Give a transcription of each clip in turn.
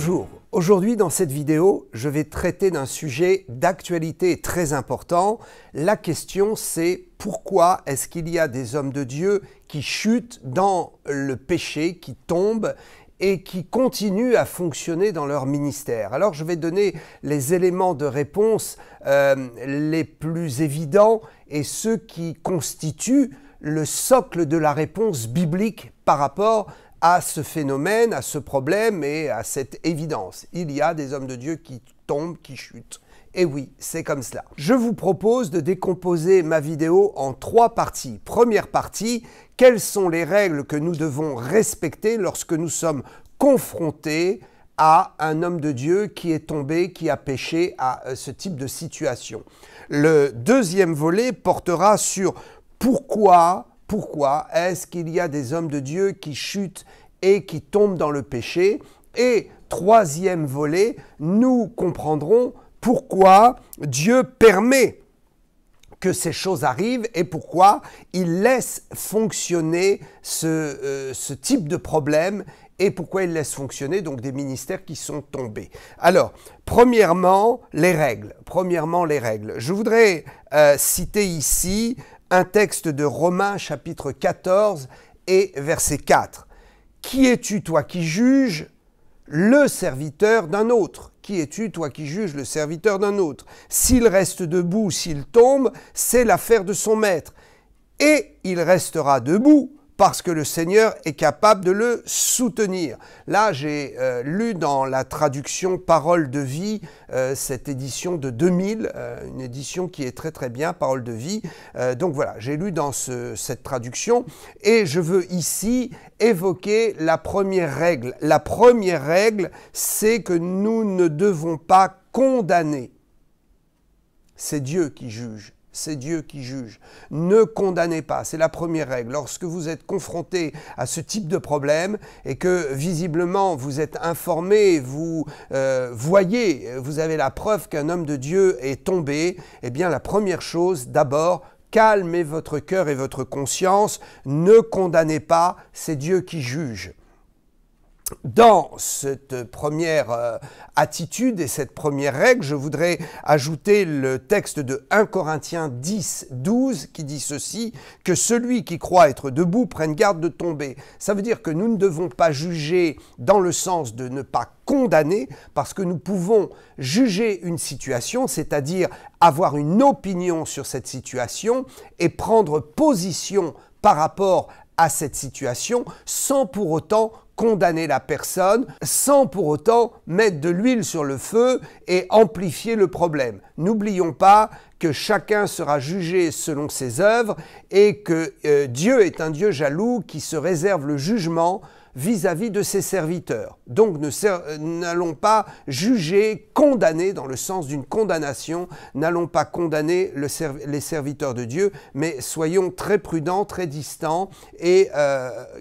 Bonjour, aujourd'hui dans cette vidéo, je vais traiter d'un sujet d'actualité très important. La question c'est pourquoi est-ce qu'il y a des hommes de Dieu qui chutent dans le péché, qui tombent et qui continuent à fonctionner dans leur ministère. Alors je vais donner les éléments de réponse les plus évidents et ceux qui constituent le socle de la réponse biblique par rapport à ce phénomène, à ce problème et à cette évidence. Il y a des hommes de Dieu qui tombent, qui chutent. Et oui, c'est comme cela. Je vous propose de décomposer ma vidéo en 3 parties. Première partie, quelles sont les règles que nous devons respecter lorsque nous sommes confrontés à un homme de Dieu qui est tombé, qui a péché, à ce type de situation. Le deuxième volet portera sur pourquoi est-ce qu'il y a des hommes de Dieu qui chutent et qui tombent dans le péché. Et troisième volet, nous comprendrons pourquoi Dieu permet que ces choses arrivent et pourquoi il laisse fonctionner ce type de problème et pourquoi il laisse fonctionner donc des ministères qui sont tombés. Alors, premièrement, les règles. Je voudrais citer ici un texte de Romains chapitre 14 et verset 4. « Qui es-tu, toi qui juges le serviteur d'un autre ? Qui es-tu, toi qui juges le serviteur d'un autre ? S'il reste debout, s'il tombe, c'est l'affaire de son maître. Et il restera debout, parce que le Seigneur est capable de le soutenir. » Là, j'ai lu dans la traduction Parole de vie, cette édition de 2000, une édition qui est très très bien, Parole de vie. Donc voilà, j'ai lu dans cette traduction et je veux ici évoquer la première règle. La première règle, c'est que nous ne devons pas condamner. C'est Dieu qui juge. C'est Dieu qui juge. Ne condamnez pas, c'est la première règle. Lorsque vous êtes confronté à ce type de problème et que visiblement vous êtes informé, vous voyez, vous avez la preuve qu'un homme de Dieu est tombé, eh bien la première chose, d'abord, calmez votre cœur et votre conscience, ne condamnez pas, c'est Dieu qui juge. Dans cette première attitude et cette première règle, je voudrais ajouter le texte de 1 Corinthiens 10, 12 qui dit ceci, « Que celui qui croit être debout prenne garde de tomber ». Ça veut dire que nous ne devons pas juger dans le sens de ne pas condamner, parce que nous pouvons juger une situation, c'est-à-dire avoir une opinion sur cette situation et prendre position par rapport à cette situation sans pour autant condamner la personne, sans pour autant mettre de l'huile sur le feu et amplifier le problème. N'oublions pas que chacun sera jugé selon ses œuvres et que Dieu est un Dieu jaloux qui se réserve le jugement vis-à-vis de ses serviteurs. Donc n'allons pas juger, condamner dans le sens d'une condamnation, n'allons pas condamner les serviteurs de Dieu, mais soyons très prudents, très distants et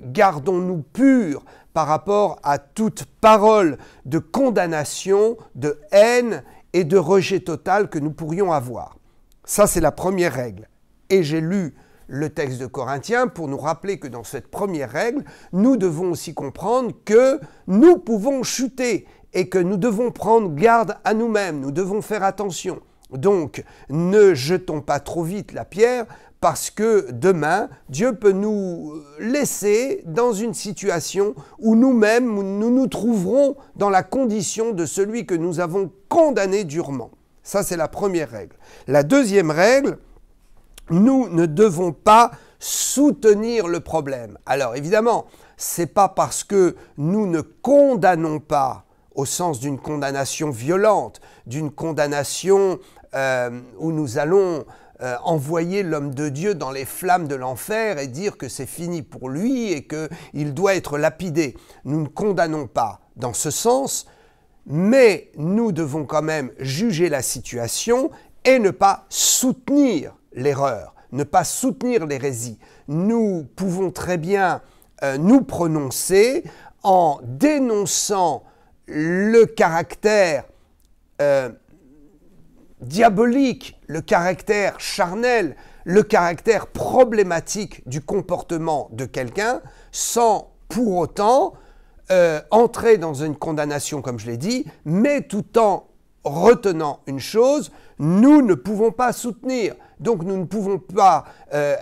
gardons-nous purs par rapport à toute parole de condamnation, de haine et de rejet total que nous pourrions avoir. Ça, c'est la première règle. Et j'ai lu le texte de Corinthiens pour nous rappeler que dans cette première règle, nous devons aussi comprendre que nous pouvons chuter et que nous devons prendre garde à nous-mêmes, nous devons faire attention. Donc, ne jetons pas trop vite la pierre parce que demain, Dieu peut nous laisser dans une situation où nous-mêmes, nous nous trouverons dans la condition de celui que nous avons condamné durement. Ça, c'est la première règle. La deuxième règle, nous ne devons pas soutenir le problème. Alors évidemment, ce n'est pas parce que nous ne condamnons pas au sens d'une condamnation violente, d'une condamnation où nous allons envoyer l'homme de Dieu dans les flammes de l'enfer et dire que c'est fini pour lui et qu'il doit être lapidé. Nous ne condamnons pas dans ce sens, mais nous devons quand même juger la situation et ne pas soutenir l'erreur, ne pas soutenir l'hérésie. Nous pouvons très bien nous prononcer en dénonçant le caractère diabolique, le caractère charnel, le caractère problématique du comportement de quelqu'un sans pour autant entrer dans une condamnation, comme je l'ai dit, mais tout en retenant une chose, nous ne pouvons pas soutenir. Donc nous ne pouvons pas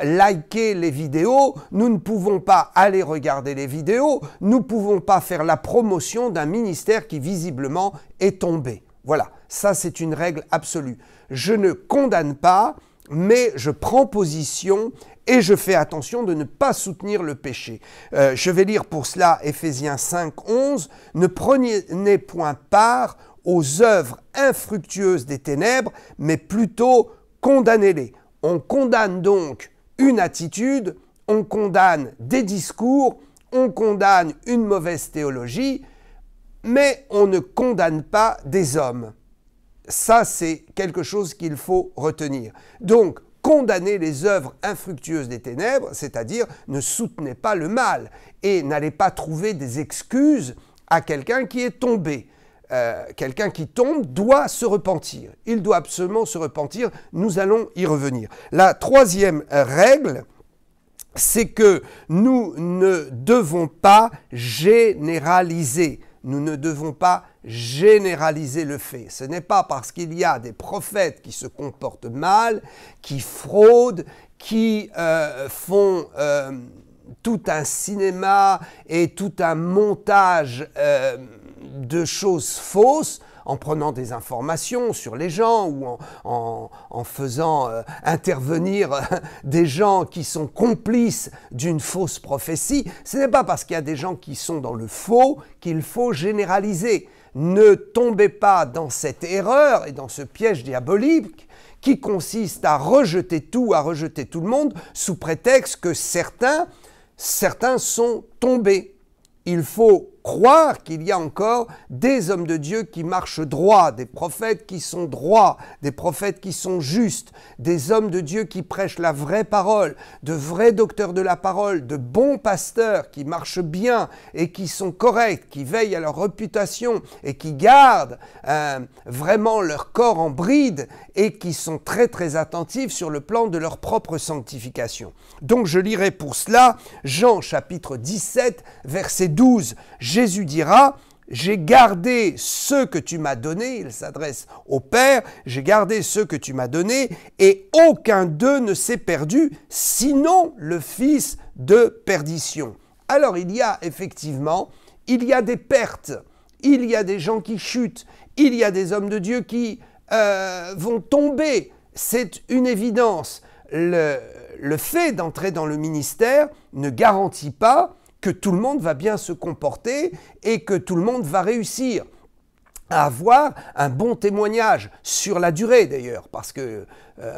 liker les vidéos, nous ne pouvons pas aller regarder les vidéos, nous ne pouvons pas faire la promotion d'un ministère qui visiblement est tombé. Voilà, ça c'est une règle absolue. Je ne condamne pas, mais je prends position et je fais attention de ne pas soutenir le péché. Je vais lire pour cela Éphésiens 5, 11. « Ne prenez point part aux œuvres infructueuses des ténèbres, mais plutôt condamnez-les. » On condamne donc une attitude, on condamne des discours, on condamne une mauvaise théologie, mais on ne condamne pas des hommes. Ça, c'est quelque chose qu'il faut retenir. Donc, condamnez les œuvres infructueuses des ténèbres, c'est-à-dire ne soutenez pas le mal et n'allez pas trouver des excuses à quelqu'un qui est tombé. Quelqu'un qui tombe doit se repentir. Il doit absolument se repentir. Nous allons y revenir. La troisième règle, c'est que nous ne devons pas généraliser. Nous ne devons pas généraliser le fait. Ce n'est pas parce qu'il y a des prophètes qui se comportent mal, qui fraudent, qui font tout un cinéma et tout un montage de choses fausses, en prenant des informations sur les gens ou en faisant intervenir des gens qui sont complices d'une fausse prophétie. Ce n'est pas parce qu'il y a des gens qui sont dans le faux qu'il faut généraliser. Ne tombez pas dans cette erreur et dans ce piège diabolique qui consiste à rejeter tout le monde sous prétexte que certains sont tombés. Il faut croire qu'il y a encore des hommes de Dieu qui marchent droit, des prophètes qui sont droits, des prophètes qui sont justes, des hommes de Dieu qui prêchent la vraie parole, de vrais docteurs de la parole, de bons pasteurs qui marchent bien et qui sont corrects, qui veillent à leur réputation et qui gardent vraiment leur corps en bride et qui sont très très attentifs sur le plan de leur propre sanctification. Donc je lirai pour cela Jean chapitre 17 verset 12. Jésus dira « J'ai gardé ce que tu m'as donné », il s'adresse au Père, « J'ai gardé ce que tu m'as donné et aucun d'eux ne s'est perdu, sinon le fils de perdition. » Alors il y a effectivement, il y a des pertes, il y a des gens qui chutent, il y a des hommes de Dieu qui vont tomber, c'est une évidence. Le fait d'entrer dans le ministère ne garantit pas que tout le monde va bien se comporter et que tout le monde va réussir à avoir un bon témoignage sur la durée d'ailleurs, parce que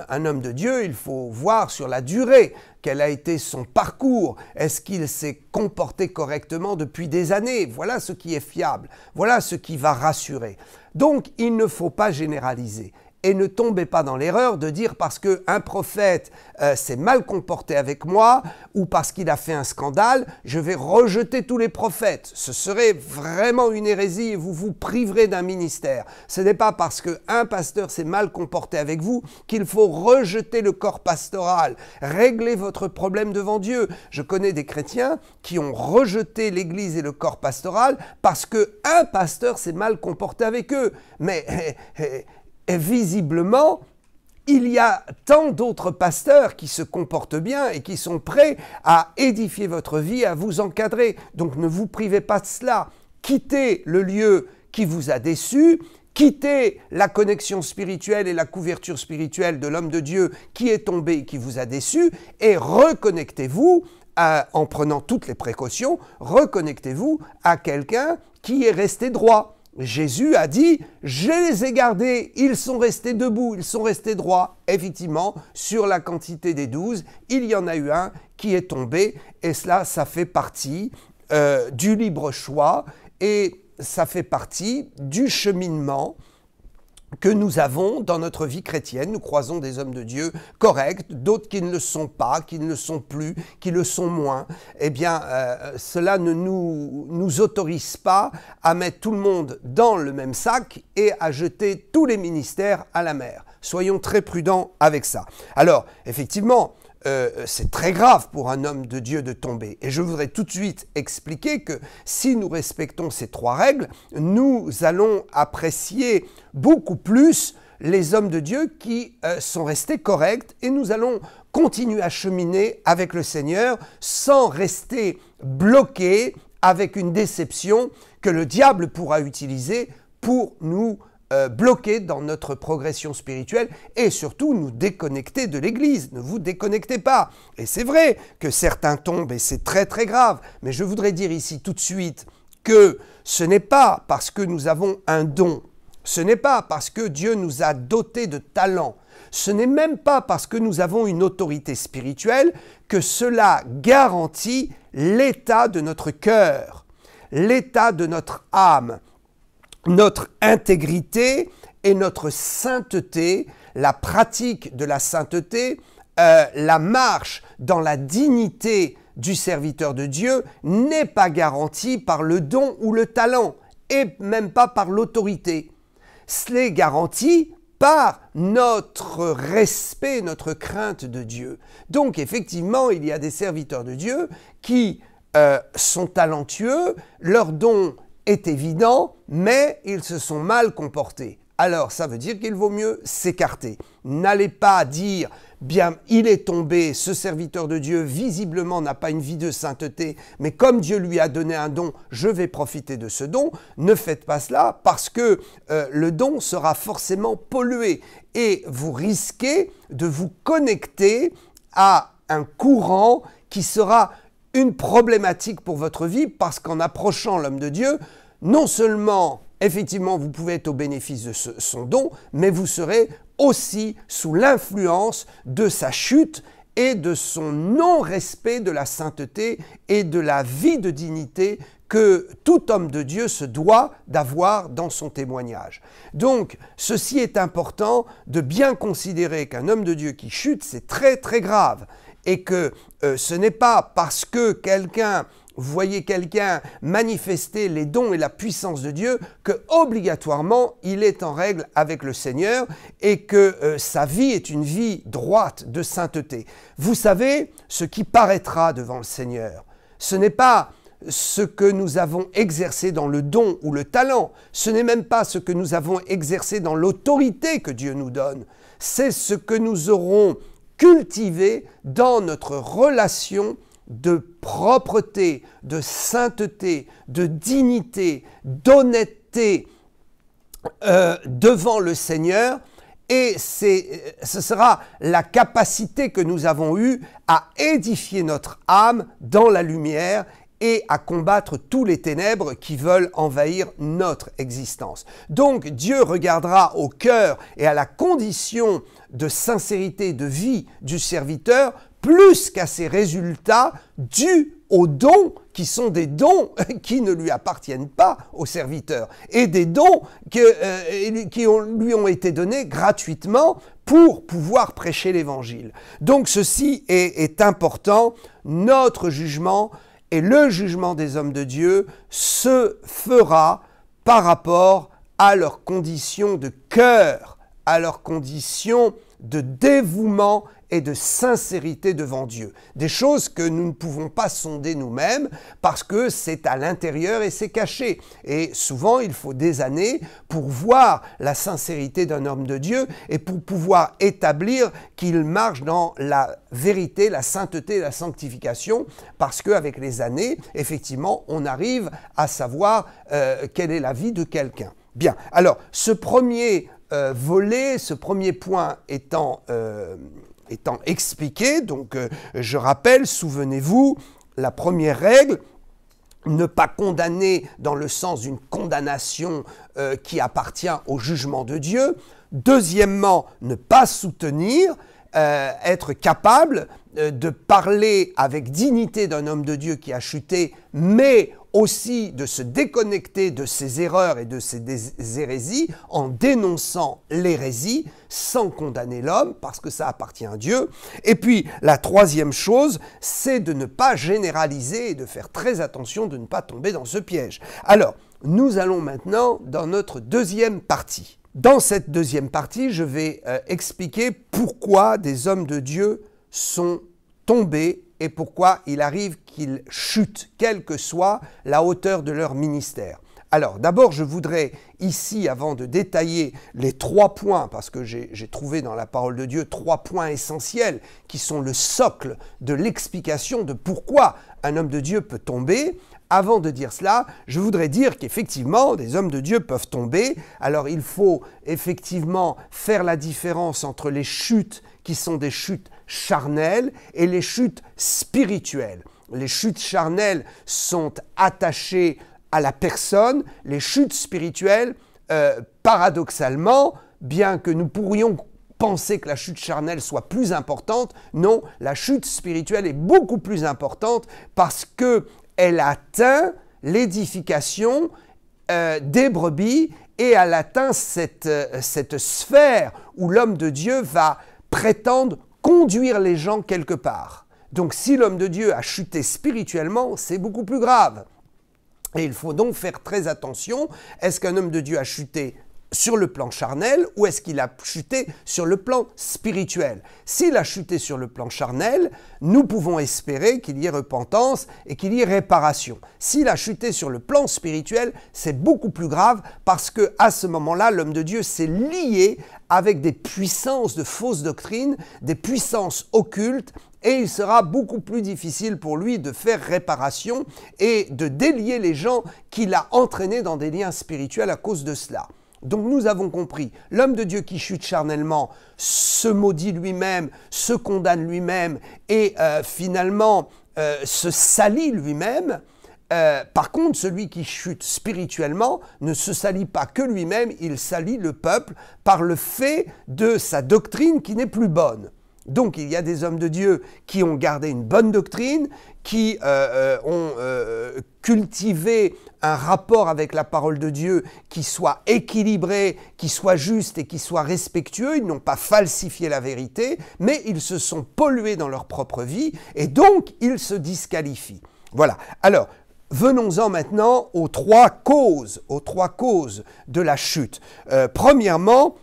un homme de Dieu, il faut voir sur la durée quel a été son parcours, est-ce qu'il s'est comporté correctement depuis des années, voilà ce qui est fiable, voilà ce qui va rassurer. Donc il ne faut pas généraliser. Et ne tombez pas dans l'erreur de dire parce qu'un prophète s'est mal comporté avec moi ou parce qu'il a fait un scandale, je vais rejeter tous les prophètes. Ce serait vraiment une hérésie et vous vous priverez d'un ministère. Ce n'est pas parce qu'un pasteur s'est mal comporté avec vous qu'il faut rejeter le corps pastoral. Réglez votre problème devant Dieu. Je connais des chrétiens qui ont rejeté l'Église et le corps pastoral parce qu'un pasteur s'est mal comporté avec eux. Mais et visiblement, il y a tant d'autres pasteurs qui se comportent bien et qui sont prêts à édifier votre vie, à vous encadrer. Donc ne vous privez pas de cela. Quittez le lieu qui vous a déçu, quittez la connexion spirituelle et la couverture spirituelle de l'homme de Dieu qui est tombé et qui vous a déçu et reconnectez-vous, en prenant toutes les précautions, reconnectez-vous à quelqu'un qui est resté droit. Jésus a dit « Je les ai gardés, ils sont restés debout, ils sont restés droits. » Effectivement, sur la quantité des 12, il y en a eu un qui est tombé et cela, ça fait partie du libre choix et ça fait partie du cheminement que nous avons dans notre vie chrétienne. Nous croisons des hommes de Dieu corrects, d'autres qui ne le sont pas, qui ne le sont plus, qui le sont moins. Eh bien, cela ne nous autorise pas à mettre tout le monde dans le même sac et à jeter tous les ministères à la mer. Soyons très prudents avec ça. Alors, effectivement, c'est très grave pour un homme de Dieu de tomber. Et je voudrais tout de suite expliquer que si nous respectons ces 3 règles, nous allons apprécier beaucoup plus les hommes de Dieu qui sont restés corrects et nous allons continuer à cheminer avec le Seigneur sans rester bloqués avec une déception que le diable pourra utiliser pour nous bloquer dans notre progression spirituelle et surtout nous déconnecter de l'Église. Ne vous déconnectez pas. Et c'est vrai que certains tombent et c'est très très grave. Mais je voudrais dire ici tout de suite que ce n'est pas parce que nous avons un don, ce n'est pas parce que Dieu nous a dotés de talents, ce n'est même pas parce que nous avons une autorité spirituelle que cela garantit l'état de notre cœur, l'état de notre âme, notre intégrité et notre sainteté, la pratique de la sainteté, la marche dans la dignité du serviteur de Dieu n'est pas garantie par le don ou le talent et même pas par l'autorité. Cela est garanti par notre respect, notre crainte de Dieu. Donc effectivement, il y a des serviteurs de Dieu qui sont talentueux, leur don est évident, mais ils se sont mal comportés. Alors, ça veut dire qu'il vaut mieux s'écarter. N'allez pas dire, bien, il est tombé, ce serviteur de Dieu, visiblement n'a pas une vie de sainteté, mais comme Dieu lui a donné un don, je vais profiter de ce don. Ne faites pas cela parce que le don sera forcément pollué et vous risquez de vous connecter à un courant qui sera une problématique pour votre vie parce qu'en approchant l'homme de Dieu, non seulement, effectivement, vous pouvez être au bénéfice de son don, mais vous serez aussi sous l'influence de sa chute et de son non-respect de la sainteté et de la vie de dignité que tout homme de Dieu se doit d'avoir dans son témoignage. Donc, ceci est important de bien considérer qu'un homme de Dieu qui chute, c'est très très grave. Et que ce n'est pas parce que vous voyez quelqu'un manifester les dons et la puissance de Dieu que obligatoirement il est en règle avec le Seigneur et que sa vie est une vie droite de sainteté. Vous savez, ce qui paraîtra devant le Seigneur, ce n'est pas ce que nous avons exercé dans le don ou le talent, ce n'est même pas ce que nous avons exercé dans l'autorité que Dieu nous donne, c'est ce que nous aurons cultivé dans notre relation de propreté, de sainteté, de dignité, d'honnêteté devant le Seigneur. Et ce sera la capacité que nous avons eue à édifier notre âme dans la lumière et à combattre tous les ténèbres qui veulent envahir notre existence. Donc Dieu regardera au cœur et à la condition de sincérité de vie du serviteur plus qu'à ses résultats dus aux dons qui sont des dons qui ne lui appartiennent pas au serviteur et des dons qui lui ont été donnés gratuitement pour pouvoir prêcher l'Évangile. Donc ceci est important. Notre jugement et le jugement des hommes de Dieu se fera par rapport à leurs conditions de cœur, à leurs conditions de dévouement et de sincérité devant Dieu. Des choses que nous ne pouvons pas sonder nous-mêmes parce que c'est à l'intérieur et c'est caché. Et souvent, il faut des années pour voir la sincérité d'un homme de Dieu et pour pouvoir établir qu'il marche dans la vérité, la sainteté et la sanctification parce qu'avec les années, effectivement, on arrive à savoir quelle est la vie de quelqu'un. Bien, alors ce premier volet, ce premier point étant expliqué, donc je rappelle, souvenez-vous, la première règle, ne pas condamner dans le sens d'une condamnation qui appartient au jugement de Dieu. Deuxièmement, ne pas soutenir, être capable de parler avec dignité d'un homme de Dieu qui a chuté, mais aussi de se déconnecter de ses erreurs et de ses hérésies en dénonçant l'hérésie sans condamner l'homme parce que ça appartient à Dieu. Et puis la troisième chose, c'est de ne pas généraliser et de faire très attention de ne pas tomber dans ce piège. Alors, nous allons maintenant dans notre deuxième partie. Dans cette deuxième partie, je vais expliquer pourquoi des hommes de Dieu sont tomber et pourquoi il arrive qu'ils chutent, quelle que soit la hauteur de leur ministère. Alors, d'abord, je voudrais ici, avant de détailler les 3 points, parce que j'ai trouvé dans la parole de Dieu 3 points essentiels qui sont le socle de l'explication de pourquoi un homme de Dieu peut tomber. Avant de dire cela, je voudrais dire qu'effectivement, des hommes de Dieu peuvent tomber. Alors, il faut effectivement faire la différence entre les chutes qui sont des chutes charnelles et les chutes spirituelles. Les chutes charnelles sont attachées à la personne, les chutes spirituelles, paradoxalement, bien que nous pourrions penser que la chute charnelle soit plus importante, non, la chute spirituelle est beaucoup plus importante parce qu'elle atteint l'édification des brebis et elle atteint cette sphère où l'homme de Dieu va prétendre conduire les gens quelque part. Donc si l'homme de Dieu a chuté spirituellement, c'est beaucoup plus grave. Et il faut donc faire très attention. Est-ce qu'un homme de Dieu a chuté sur le plan charnel ou est-ce qu'il a chuté sur le plan spirituel? S'il a chuté sur le plan charnel, nous pouvons espérer qu'il y ait repentance et qu'il y ait réparation. S'il a chuté sur le plan spirituel, c'est beaucoup plus grave parce qu'à ce moment-là, l'homme de Dieu s'est lié avec des puissances de fausses doctrines, des puissances occultes, et il sera beaucoup plus difficile pour lui de faire réparation et de délier les gens qu'il a entraînés dans des liens spirituels à cause de cela. Donc nous avons compris, l'homme de Dieu qui chute charnellement se maudit lui-même, se condamne lui-même et finalement se salit lui-même. Par contre, celui qui chute spirituellement ne se salit pas que lui-même, il salit le peuple par le fait de sa doctrine qui n'est plus bonne. Donc il y a des hommes de Dieu qui ont gardé une bonne doctrine, qui ont cultivé un rapport avec la parole de Dieu qui soit équilibré, qui soit juste et qui soit respectueux. Ils n'ont pas falsifié la vérité, mais ils se sont pollués dans leur propre vie et donc ils se disqualifient. Voilà. Alors, venons-en maintenant aux 3 causes de la chute. Premièrement,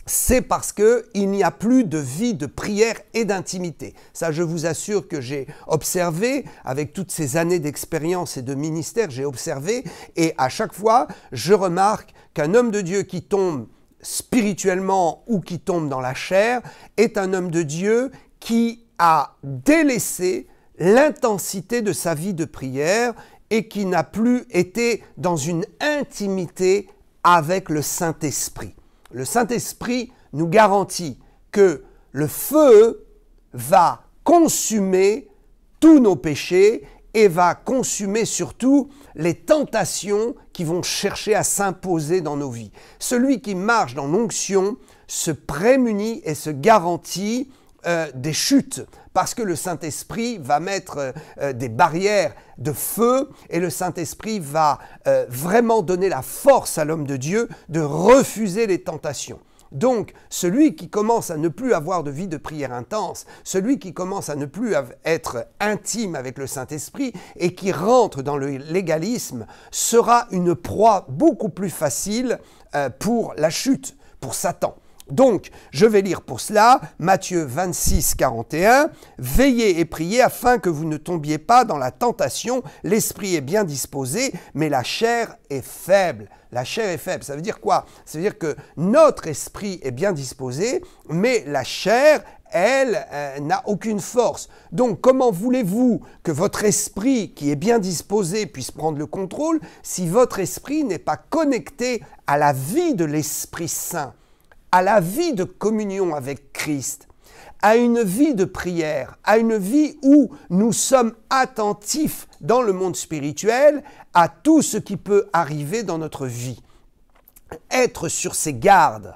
c'est parce qu'il n'y a plus de vie de prière et d'intimité. Ça, je vous assure que j'ai observé, avec toutes ces années d'expérience et de ministère, j'ai observé, et à chaque fois, je remarque qu'un homme de Dieu qui tombe spirituellement ou qui tombe dans la chair est un homme de Dieu qui a délaissé l'intensité de sa vie de prière et qui n'a plus été dans une intimité avec le Saint-Esprit. Le Saint-Esprit nous garantit que le feu va consumer tous nos péchés et va consumer surtout les tentations qui vont chercher à s'imposer dans nos vies. Celui qui marche dans l'onction se prémunit et se garantit des chutes parce que le Saint-Esprit va mettre des barrières de feu et le Saint-Esprit va vraiment donner la force à l'homme de Dieu de refuser les tentations. Donc, celui qui commence à ne plus avoir de vie de prière intense, celui qui commence à ne plus être intime avec le Saint-Esprit et qui rentre dans le légalisme sera une proie beaucoup plus facile pour la chute, pour Satan. Donc, je vais lire pour cela Matthieu 26, 41. « Veillez et priez afin que vous ne tombiez pas dans la tentation. L'esprit est bien disposé, mais la chair est faible. » La chair est faible, ça veut dire quoi? Ça veut dire que notre esprit est bien disposé, mais la chair, elle, n'a aucune force. Donc, comment voulez-vous que votre esprit, qui est bien disposé, puisse prendre le contrôle si votre esprit n'est pas connecté à la vie de l'Esprit Saint, à la vie de communion avec Christ, à une vie de prière, à une vie où nous sommes attentifs dans le monde spirituel à tout ce qui peut arriver dans notre vie. Être sur ses gardes,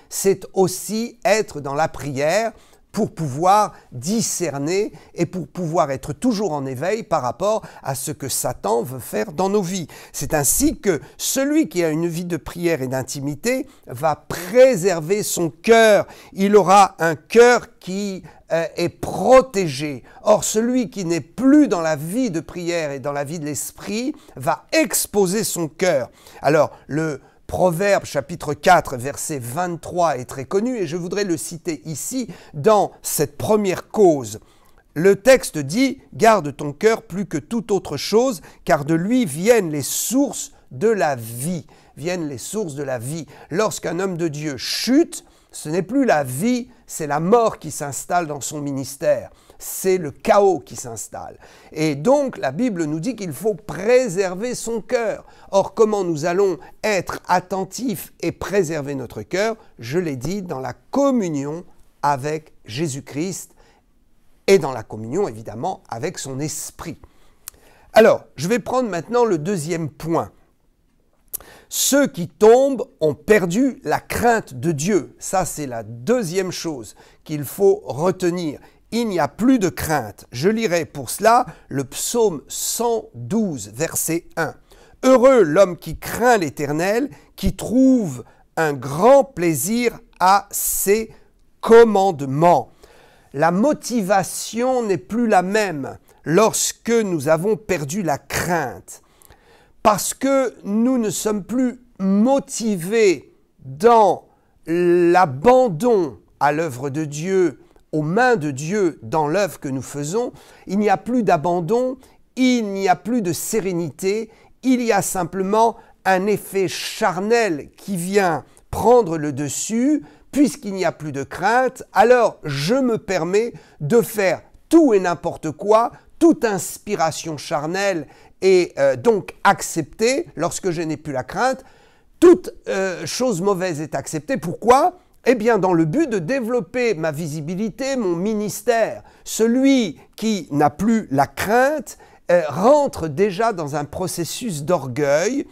c'est aussi être dans la prière pour pouvoir discerner et pour pouvoir être toujours en éveil par rapport à ce que Satan veut faire dans nos vies. C'est ainsi que celui qui a une vie de prière et d'intimité va préserver son cœur. Il aura un cœur qui est protégé. Or, celui qui n'est plus dans la vie de prière et dans la vie de l'esprit va exposer son cœur. Alors, le Proverbe chapitre 4 verset 23 est très connu et je voudrais le citer ici dans cette première cause. Le texte dit « Garde ton cœur plus que toute autre chose, car de lui viennent les sources de la vie. » Viennent les sources de la vie. Lorsqu'un homme de Dieu chute, ce n'est plus la vie, c'est la mort qui s'installe dans son ministère. C'est le chaos qui s'installe. Et donc, la Bible nous dit qu'il faut préserver son cœur. Or, comment nous allons être attentifs et préserver notre cœur? Je l'ai dit, dans la communion avec Jésus-Christ et dans la communion, évidemment, avec son esprit. Alors, je vais prendre maintenant le deuxième point. Ceux qui tombent ont perdu la crainte de Dieu. Ça, c'est la deuxième chose qu'il faut retenir. Il n'y a plus de crainte. Je lirai pour cela le psaume 112, verset 1. « Heureux l'homme qui craint l'Éternel, qui trouve un grand plaisir à ses commandements. » La motivation n'est plus la même lorsque nous avons perdu la crainte. Parce que nous ne sommes plus motivés dans l'abandon à l'œuvre de Dieu, aux mains de Dieu dans l'œuvre que nous faisons, il n'y a plus d'abandon, il n'y a plus de sérénité, il y a simplement un effet charnel qui vient prendre le dessus. Puisqu'il n'y a plus de crainte, alors je me permets de faire tout et n'importe quoi, toute inspiration charnelle est donc acceptée lorsque je n'ai plus la crainte. Toute chose mauvaise est acceptée. Pourquoi ? Eh bien, dans le but de développer ma visibilité, mon ministère. Celui qui n'a plus la crainte rentre déjà dans un processus d'orgueil.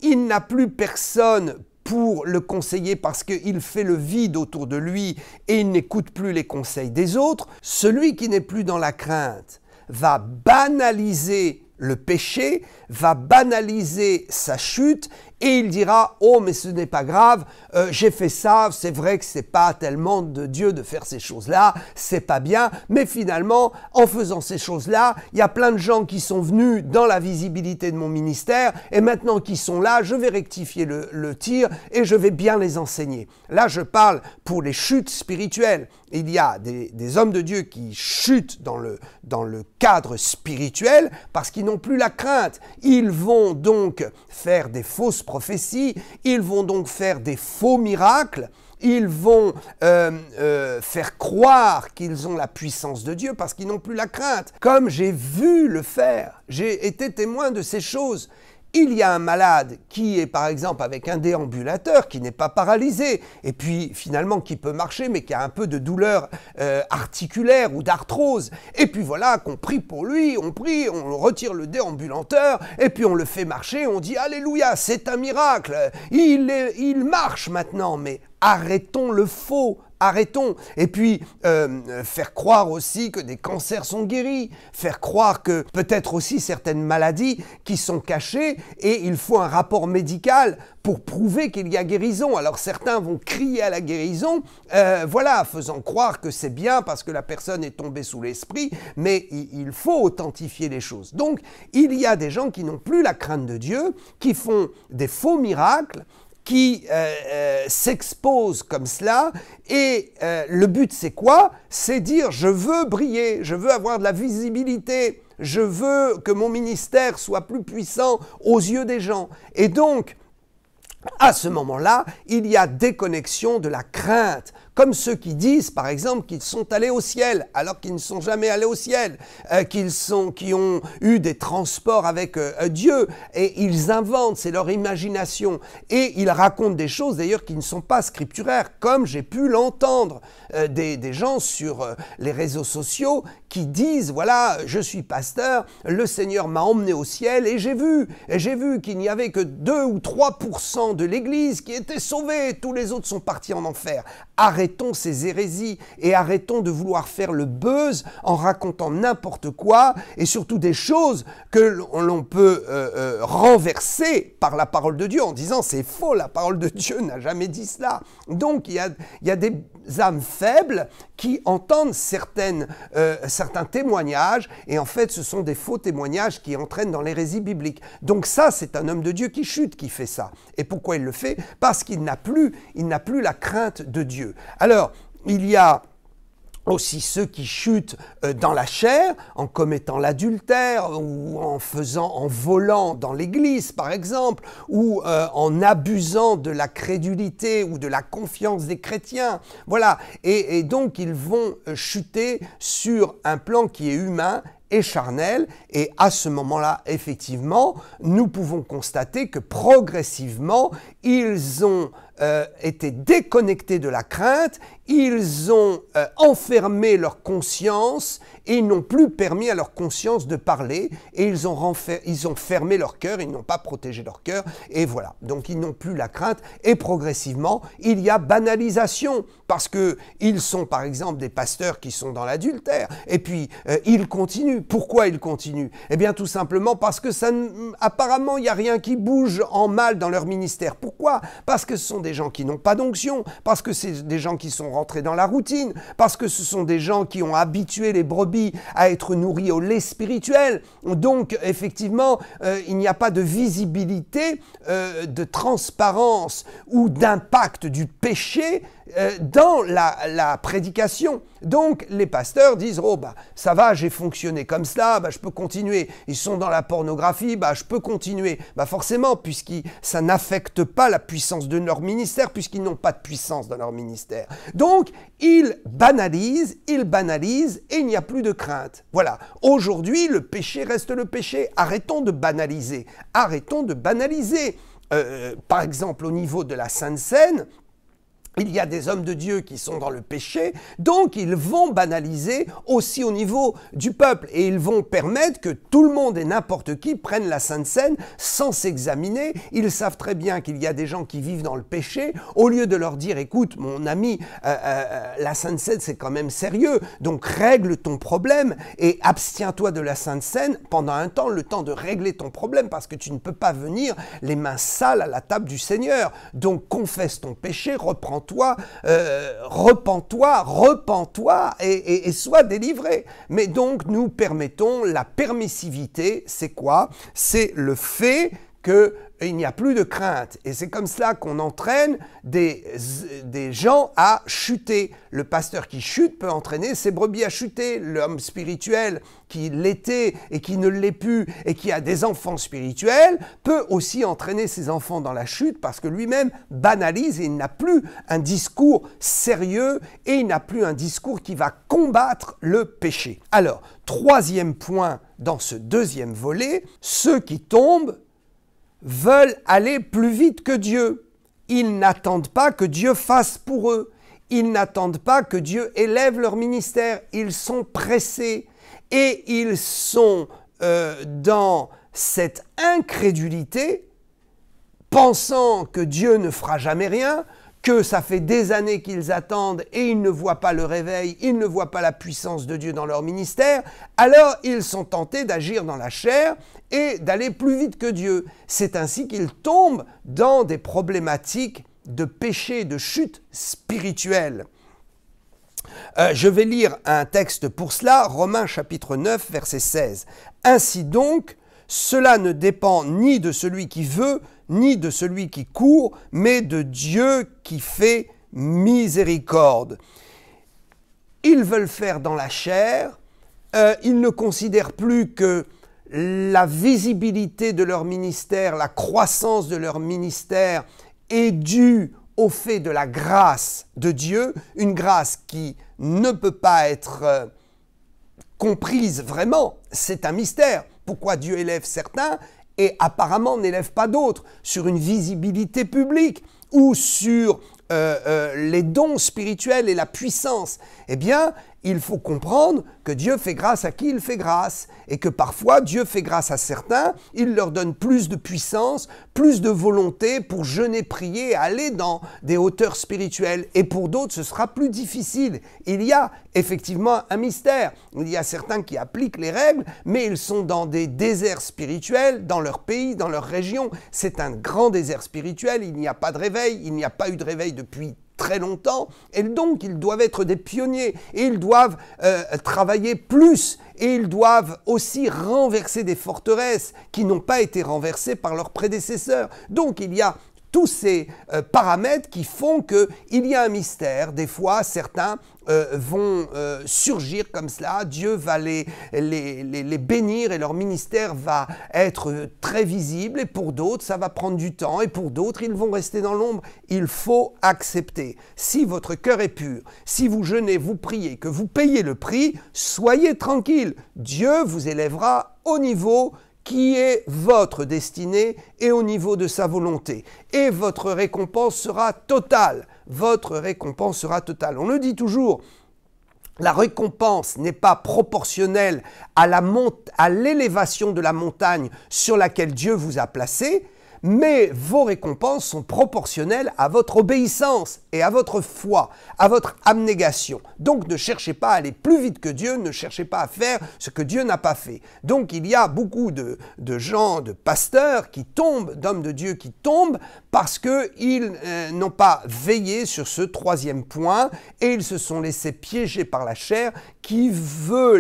Il n'a plus personne pour le conseiller parce qu'il fait le vide autour de lui et il n'écoute plus les conseils des autres. Celui qui n'est plus dans la crainte va banaliser le péché, va banaliser sa chute et il dira « Oh, mais ce n'est pas grave, j'ai fait ça, c'est vrai que c'est pas tellement de Dieu de faire ces choses-là, c'est pas bien, mais finalement, en faisant ces choses-là, il y a plein de gens qui sont venus dans la visibilité de mon ministère et maintenant qu'ils sont là, je vais rectifier le tir et je vais bien les enseigner. » Là, je parle pour les chutes spirituelles. Il y a des hommes de Dieu qui chutent dans le cadre spirituel parce qu'ils n'ont plus la crainte. Ils vont donc faire des fausses prophéties, ils vont donc faire des faux miracles, ils vont faire croire qu'ils ont la puissance de Dieu parce qu'ils n'ont plus la crainte. Comme j'ai vu le faire, j'ai été témoin de ces choses. Il y a un malade qui est par exemple avec un déambulateur, qui n'est pas paralysé, et puis finalement qui peut marcher mais qui a un peu de douleur articulaire ou d'arthrose. Et puis voilà qu'on prie pour lui, on prie, on retire le déambulateur, et puis on le fait marcher, on dit « Alléluia, c'est un miracle, il marche maintenant », mais arrêtons le faux. Arrêtons. Et puis, faire croire aussi que des cancers sont guéris, faire croire que peut-être aussi certaines maladies qui sont cachées et il faut un rapport médical pour prouver qu'il y a guérison. Alors certains vont crier à la guérison, voilà, faisant croire que c'est bien parce que la personne est tombée sous l'esprit, mais il faut authentifier les choses. Donc, il y a des gens qui n'ont plus la crainte de Dieu, qui font des faux miracles, qui s'exposent comme cela et le but c'est quoi? C'est dire je veux briller, je veux avoir de la visibilité, je veux que mon ministère soit plus puissant aux yeux des gens. Et donc, à ce moment-là, il y a déconnexion de la crainte, comme ceux qui disent, par exemple, qu'ils sont allés au ciel, alors qu'ils ne sont jamais allés au ciel, qui ont eu des transports avec Dieu, et ils inventent, c'est leur imagination, et ils racontent des choses d'ailleurs qui ne sont pas scripturaires, comme j'ai pu l'entendre, des gens sur les réseaux sociaux qui disent, voilà, je suis pasteur, le Seigneur m'a emmené au ciel, et j'ai vu qu'il n'y avait que 2 ou 3% de l'Église qui était sauvée, tous les autres sont partis en enfer. Arrêtez arrêtons ces hérésies et arrêtons de vouloir faire le buzz en racontant n'importe quoi et surtout des choses que l'on peut renverser par la parole de Dieu en disant c'est faux, la parole de Dieu n'a jamais dit cela. Donc il y a des âmes faibles qui entendent certains témoignages et en fait ce sont des faux témoignages qui entraînent dans l'hérésie biblique. Donc ça c'est un homme de Dieu qui chute qui fait ça. Et pourquoi il le fait? Parce qu'il n'a plus la crainte de Dieu. Alors il y a aussi ceux qui chutent dans la chair, en commettant l'adultère, ou en volant dans l'église par exemple, ou en abusant de la crédulité ou de la confiance des chrétiens. Voilà, et donc ils vont chuter sur un plan qui est humain et charnel, et à ce moment-là, effectivement, nous pouvons constater que progressivement, ils ont été déconnectés de la crainte, ils ont enfermé leur conscience et ils n'ont plus permis à leur conscience de parler et ils ont fermé leur cœur, ils n'ont pas protégé leur cœur et voilà. Donc ils n'ont plus la crainte et progressivement il y a banalisation parce que ils sont par exemple des pasteurs qui sont dans l'adultère et puis ils continuent. Pourquoi ils continuent? Eh bien tout simplement parce que apparemment il n'y a rien qui bouge en mal dans leur ministère. Pourquoi? Parce que ce sont des gens qui n'ont pas d'onction, parce que c'est des gens qui sont rentrés dans la routine, parce que ce sont des gens qui ont habitué les brebis à être nourris au lait spirituel. Donc effectivement, il n'y a pas de visibilité, de transparence ou d'impact du péché dans la prédication. Donc les pasteurs disent « Oh, bah, ça va, j'ai fonctionné comme cela, bah, je peux continuer. Ils sont dans la pornographie, bah, je peux continuer. » Bah, forcément, puisque ça n'affecte pas la puissance de leur ministère, puisqu'ils n'ont pas de puissance dans leur ministère. Donc, ils banalisent et il n'y a plus de crainte. Voilà. Aujourd'hui, le péché reste le péché. Arrêtons de banaliser. Arrêtons de banaliser. Par exemple, au niveau de la Sainte Seine, il y a des hommes de Dieu qui sont dans le péché, donc ils vont banaliser aussi au niveau du peuple et ils vont permettre que tout le monde et n'importe qui prenne la Sainte Seine sans s'examiner. Ils savent très bien qu'il y a des gens qui vivent dans le péché. Au lieu de leur dire, écoute mon ami, la Sainte Seine c'est quand même sérieux, donc règle ton problème et abstiens-toi de la Sainte Seine pendant un temps, le temps de régler ton problème parce que tu ne peux pas venir les mains sales à la table du Seigneur. Donc confesse ton péché, repends-toi, repens-toi et sois délivré. Mais donc nous permettons la permissivité, c'est quoi? C'est le fait qu'il n'y a plus de crainte. Et c'est comme cela qu'on entraîne des gens à chuter. Le pasteur qui chute peut entraîner ses brebis à chuter. L'homme spirituel qui l'était et qui ne l'est plus et qui a des enfants spirituels peut aussi entraîner ses enfants dans la chute parce que lui-même banalise et il n'a plus un discours sérieux et il n'a plus un discours qui va combattre le péché. Alors, troisième point dans ce deuxième volet, ceux qui tombent veulent aller plus vite que Dieu. Ils n'attendent pas que Dieu fasse pour eux. Ils n'attendent pas que Dieu élève leur ministère. Ils sont pressés et ils sont dans cette incrédulité, pensant que Dieu ne fera jamais rien, que ça fait des années qu'ils attendent et ils ne voient pas le réveil, ils ne voient pas la puissance de Dieu dans leur ministère, alors ils sont tentés d'agir dans la chair et d'aller plus vite que Dieu. C'est ainsi qu'ils tombent dans des problématiques de péché, de chute spirituelle. Je vais lire un texte pour cela, Romains chapitre 9, verset 16. « Ainsi donc, cela ne dépend ni de celui qui veut, ni de celui qui court, mais de Dieu qui fait miséricorde. » Ils veulent faire dans la chair, ils ne considèrent plus que la visibilité de leur ministère, la croissance de leur ministère est due au fait de la grâce de Dieu, une grâce qui ne peut pas être comprise vraiment, c'est un mystère. Pourquoi Dieu élève certains et apparemment n'élève pas d'autres sur une visibilité publique ou sur les dons spirituels et la puissance? Eh bien, il faut comprendre que Dieu fait grâce à qui il fait grâce et que parfois Dieu fait grâce à certains, il leur donne plus de puissance, plus de volonté pour jeûner, prier, aller dans des hauteurs spirituelles et pour d'autres ce sera plus difficile. Il y a effectivement un mystère. Il y a certains qui appliquent les règles mais ils sont dans des déserts spirituels, dans leur pays, dans leur région. C'est un grand désert spirituel, il n'y a pas de réveil, il n'y a pas eu de réveil depuis très longtemps, et donc ils doivent être des pionniers, et ils doivent travailler plus, et ils doivent aussi renverser des forteresses qui n'ont pas été renversées par leurs prédécesseurs. Donc il y a tous ces paramètres qui font qu'il y a un mystère. Des fois, certains vont surgir comme cela, Dieu va les bénir et leur ministère va être très visible, et pour d'autres, ça va prendre du temps, et pour d'autres, ils vont rester dans l'ombre. Il faut accepter. Si votre cœur est pur, si vous jeûnez, vous priez, que vous payez le prix, soyez tranquille. Dieu vous élèvera au niveau qui est votre destinée et au niveau de sa volonté. Et votre récompense sera totale. Votre récompense sera totale. On le dit toujours, la récompense n'est pas proportionnelle à l'élévation de la montagne sur laquelle Dieu vous a placé, mais vos récompenses sont proportionnelles à votre obéissance et à votre foi, à votre abnégation. Donc ne cherchez pas à aller plus vite que Dieu, ne cherchez pas à faire ce que Dieu n'a pas fait. Donc il y a beaucoup de gens, de pasteurs qui tombent, d'hommes de Dieu qui tombent parce qu'ils n'ont pas veillé sur ce troisième point et ils se sont laissés piéger par la chair qui veut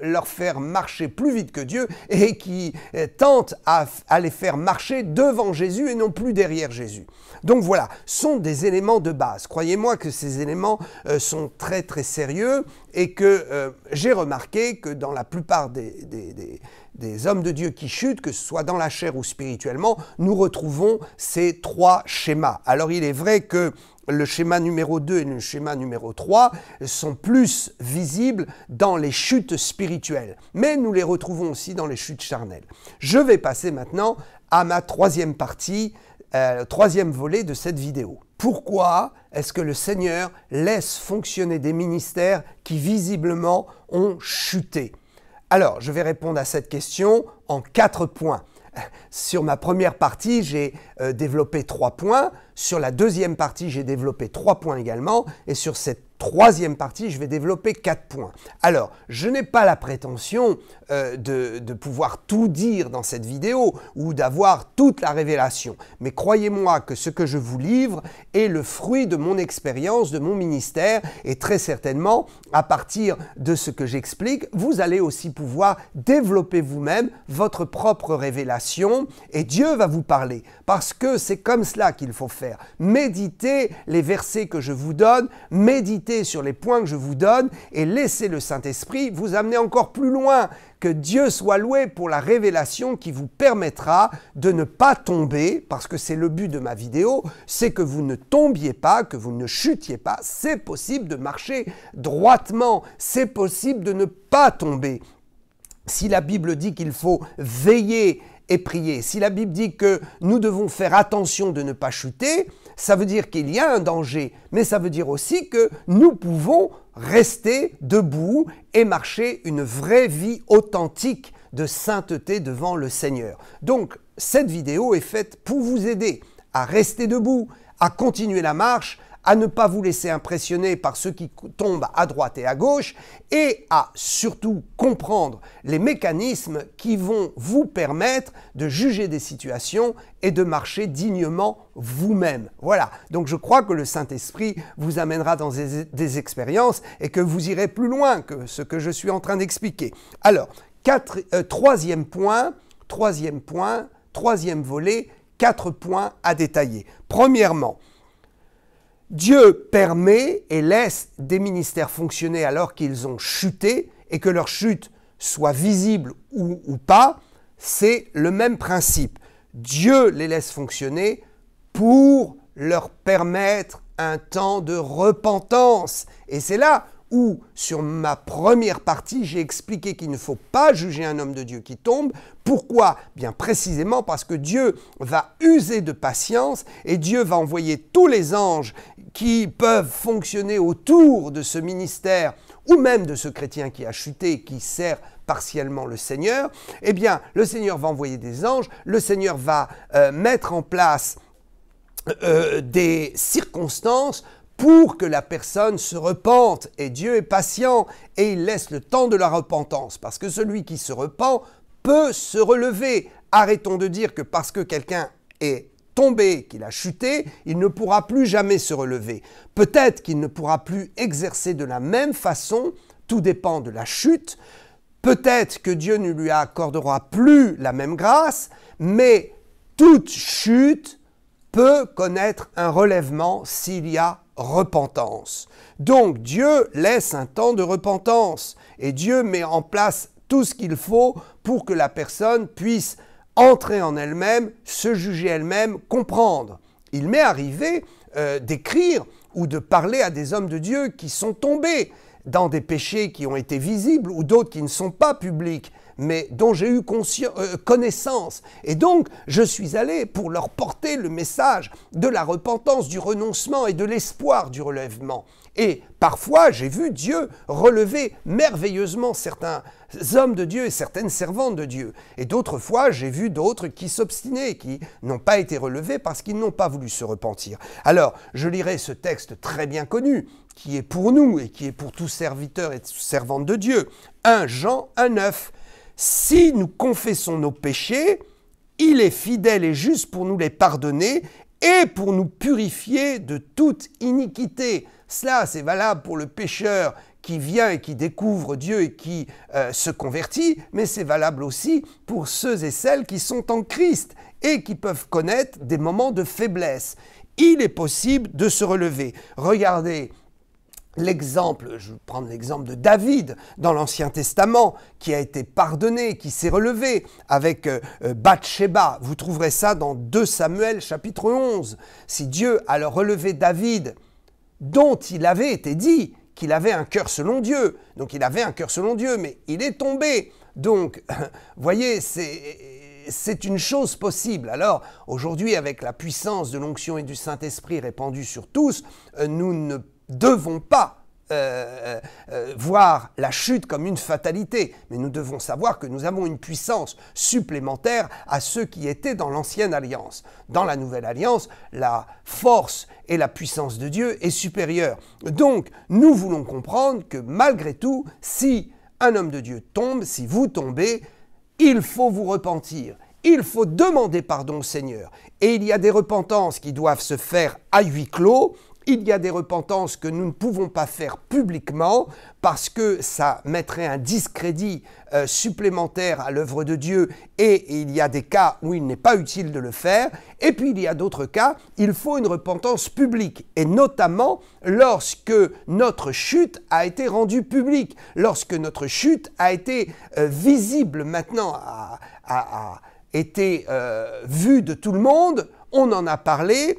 leur faire marcher plus vite que Dieu et qui tente à les faire marcher devant Jésus et non plus derrière Jésus. Donc voilà, sont des éléments de base. Croyez-moi que ces éléments sont très très sérieux et que j'ai remarqué que dans la plupart des hommes de Dieu qui chutent, que ce soit dans la chair ou spirituellement, nous retrouvons ces trois schémas. Alors il est vrai que le schéma numéro 2 et le schéma numéro 3 sont plus visibles dans les chutes spirituelles, mais nous les retrouvons aussi dans les chutes charnelles. Je vais passer maintenant à ma troisième partie, troisième volet de cette vidéo. Pourquoi est-ce que le Seigneur laisse fonctionner des ministères qui visiblement ont chuté? Alors, je vais répondre à cette question en 4 points. Sur ma première partie, j'ai développé 3 points. Sur la deuxième partie, j'ai développé 3 points également. Et sur cette troisième partie, je vais développer 4 points. Alors, je n'ai pas la prétention de pouvoir tout dire dans cette vidéo ou d'avoir toute la révélation. Mais croyez-moi que ce que je vous livre est le fruit de mon expérience, de mon ministère. Et très certainement, à partir de ce que j'explique, vous allez aussi pouvoir développer vous-même votre propre révélation. Et Dieu va vous parler. Parce que c'est comme cela qu'il faut faire. Méditez les versets que je vous donne, méditez sur les points que je vous donne et laissez le Saint-Esprit vous amener encore plus loin. Que Dieu soit loué pour la révélation qui vous permettra de ne pas tomber, parce que c'est le but de ma vidéo, c'est que vous ne tombiez pas, que vous ne chutiez pas. C'est possible de marcher droitement, c'est possible de ne pas tomber. Si la Bible dit qu'il faut veiller et prier, si la Bible dit que nous devons faire attention de ne pas chuter, ça veut dire qu'il y a un danger, mais ça veut dire aussi que nous pouvons rester debout et marcher une vraie vie authentique de sainteté devant le Seigneur. Donc, cette vidéo est faite pour vous aider à rester debout, à continuer la marche, à ne pas vous laisser impressionner par ceux qui tombent à droite et à gauche et à surtout comprendre les mécanismes qui vont vous permettre de juger des situations et de marcher dignement vous-même. Voilà, donc je crois que le Saint-Esprit vous amènera dans des expériences et que vous irez plus loin que ce que je suis en train d'expliquer. Alors, troisième volet, 4 points à détailler. Premièrement, Dieu permet et laisse des ministères fonctionner alors qu'ils ont chuté et que leur chute soit visible ou pas, c'est le même principe. Dieu les laisse fonctionner pour leur permettre un temps de repentance. Et c'est là où, sur ma première partie, j'ai expliqué qu'il ne faut pas juger un homme de Dieu qui tombe. Pourquoi? Bien précisément parce que Dieu va user de patience et Dieu va envoyer tous les anges qui peuvent fonctionner autour de ce ministère ou même de ce chrétien qui a chuté, qui sert partiellement le Seigneur, eh bien, le Seigneur va envoyer des anges, le Seigneur va mettre en place des circonstances pour que la personne se repente. Et Dieu est patient et il laisse le temps de la repentance, parce que celui qui se repent peut se relever. Arrêtons de dire que parce que quelqu'un est tombé, qu'il a chuté, il ne pourra plus jamais se relever. Peut-être qu'il ne pourra plus exercer de la même façon, tout dépend de la chute. Peut-être que Dieu ne lui accordera plus la même grâce, mais toute chute peut connaître un relèvement s'il y a repentance. Donc Dieu laisse un temps de repentance et Dieu met en place tout ce qu'il faut pour que la personne puisse entrer en elle-même, se juger elle-même, comprendre. Il m'est arrivé d'écrire ou de parler à des hommes de Dieu qui sont tombés dans des péchés qui ont été visibles ou d'autres qui ne sont pas publics, mais dont j'ai eu connaissance. Et donc, je suis allé pour leur porter le message de la repentance, du renoncement et de l'espoir du relèvement. Et parfois, j'ai vu Dieu relever merveilleusement certains hommes de Dieu et certaines servantes de Dieu. Et d'autres fois, j'ai vu d'autres qui s'obstinaient, qui n'ont pas été relevés parce qu'ils n'ont pas voulu se repentir. Alors, je lirai ce texte très bien connu, qui est pour nous et qui est pour tous serviteurs et servantes de Dieu. 1 Jean 1,9. Si nous confessons nos péchés, il est fidèle et juste pour nous les pardonner et pour nous purifier de toute iniquité. Cela, c'est valable pour le pécheur qui vient et qui découvre Dieu et qui se convertit, mais c'est valable aussi pour ceux et celles qui sont en Christ et qui peuvent connaître des moments de faiblesse. Il est possible de se relever. Regardez l'exemple, je vais prendre l'exemple de David dans l'Ancien Testament, qui a été pardonné, qui s'est relevé avec Bathsheba. Vous trouverez ça dans 2 Samuel chapitre 11. Si Dieu a relevé David, dont il avait été dit qu'il avait un cœur selon Dieu. Donc il avait un cœur selon Dieu, mais il est tombé. Donc, voyez, c'est une chose possible. Alors, aujourd'hui, avec la puissance de l'onction et du Saint-Esprit répandue sur tous, nous ne devons pas voir la chute comme une fatalité, mais nous devons savoir que nous avons une puissance supplémentaire à ceux qui étaient dans l'ancienne alliance. Dans la nouvelle alliance, la force et la puissance de Dieu est supérieure. Donc, nous voulons comprendre que malgré tout, si un homme de Dieu tombe, si vous tombez, il faut vous repentir. Il faut demander pardon au Seigneur. Et il y a des repentances qui doivent se faire à huis clos. Il y a des repentances que nous ne pouvons pas faire publiquement parce que ça mettrait un discrédit supplémentaire à l'œuvre de Dieu et il y a des cas où il n'est pas utile de le faire. Et puis il y a d'autres cas, il faut une repentance publique et notamment lorsque notre chute a été rendue publique, lorsque notre chute a été visible maintenant, a été vue de tout le monde, on en a parlé.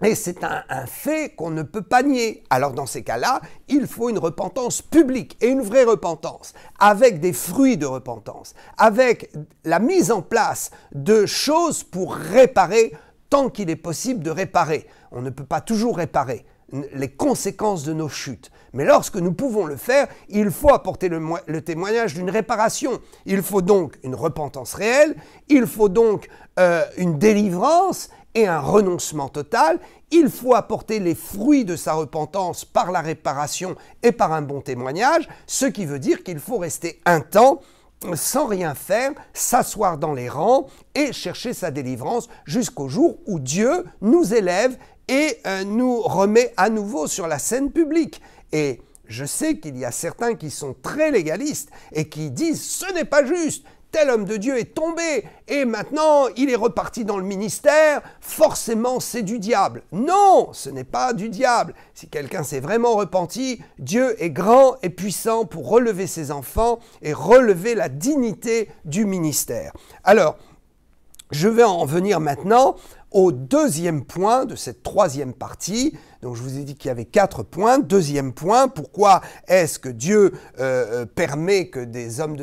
Et c'est un fait qu'on ne peut pas nier. Alors dans ces cas-là, il faut une repentance publique et une vraie repentance, avec des fruits de repentance, avec la mise en place de choses pour réparer tant qu'il est possible de réparer. On ne peut pas toujours réparer les conséquences de nos chutes. Mais lorsque nous pouvons le faire, il faut apporter le témoignage d'une réparation. Il faut donc une repentance réelle, il faut donc une délivrance et un renoncement total. Il faut apporter les fruits de sa repentance par la réparation et par un bon témoignage, ce qui veut dire qu'il faut rester un temps sans rien faire, s'asseoir dans les rangs et chercher sa délivrance jusqu'au jour où Dieu nous élève et nous remet à nouveau sur la scène publique. Et je sais qu'il y a certains qui sont très légalistes et qui disent « ce n'est pas juste ». Tel homme de Dieu est tombé et maintenant il est reparti dans le ministère, forcément c'est du diable. Non, ce n'est pas du diable. Si quelqu'un s'est vraiment repenti, Dieu est grand et puissant pour relever ses enfants et relever la dignité du ministère. Alors, je vais en venir maintenant au deuxième point de cette troisième partie. Donc je vous ai dit qu'il y avait 4 points. Deuxième point, pourquoi est-ce que Dieu permet que des hommes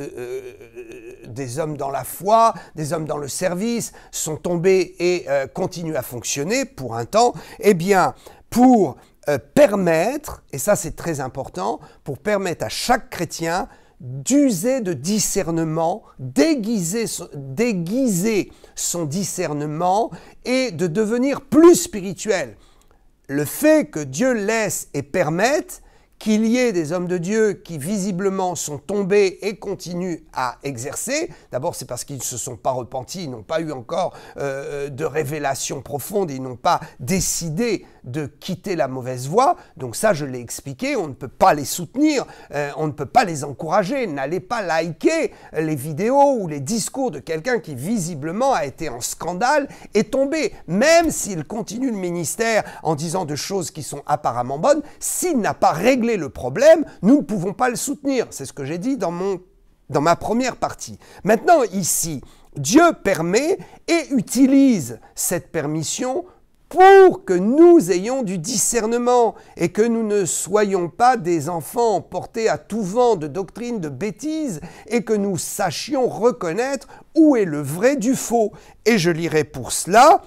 dans la foi, des hommes dans le service sont tombés et continuent à fonctionner pour un temps? Eh bien, pour permettre, et ça c'est très important, pour permettre à chaque chrétien d'user de discernement, déguiser son discernement et de devenir plus spirituel. Le fait que Dieu laisse et permette qu'il y ait des hommes de Dieu qui visiblement sont tombés et continuent à exercer. D'abord, c'est parce qu'ils ne se sont pas repentis, ils n'ont pas eu encore de révélation profonde, ils n'ont pas décidé de quitter la mauvaise voie. Donc ça, je l'ai expliqué, on ne peut pas les soutenir, on ne peut pas les encourager. N'allez pas liker les vidéos ou les discours de quelqu'un qui visiblement a été en scandale et tombé. Même s'il continue le ministère en disant de choses qui sont apparemment bonnes, s'il n'a pas réglé le problème, nous ne pouvons pas le soutenir. C'est ce que j'ai dit dans ma première partie. Maintenant, ici, Dieu permet et utilise cette permission pour que nous ayons du discernement et que nous ne soyons pas des enfants emportés à tout vent de doctrines, de bêtises, et que nous sachions reconnaître où est le vrai du faux. Et je lirai pour cela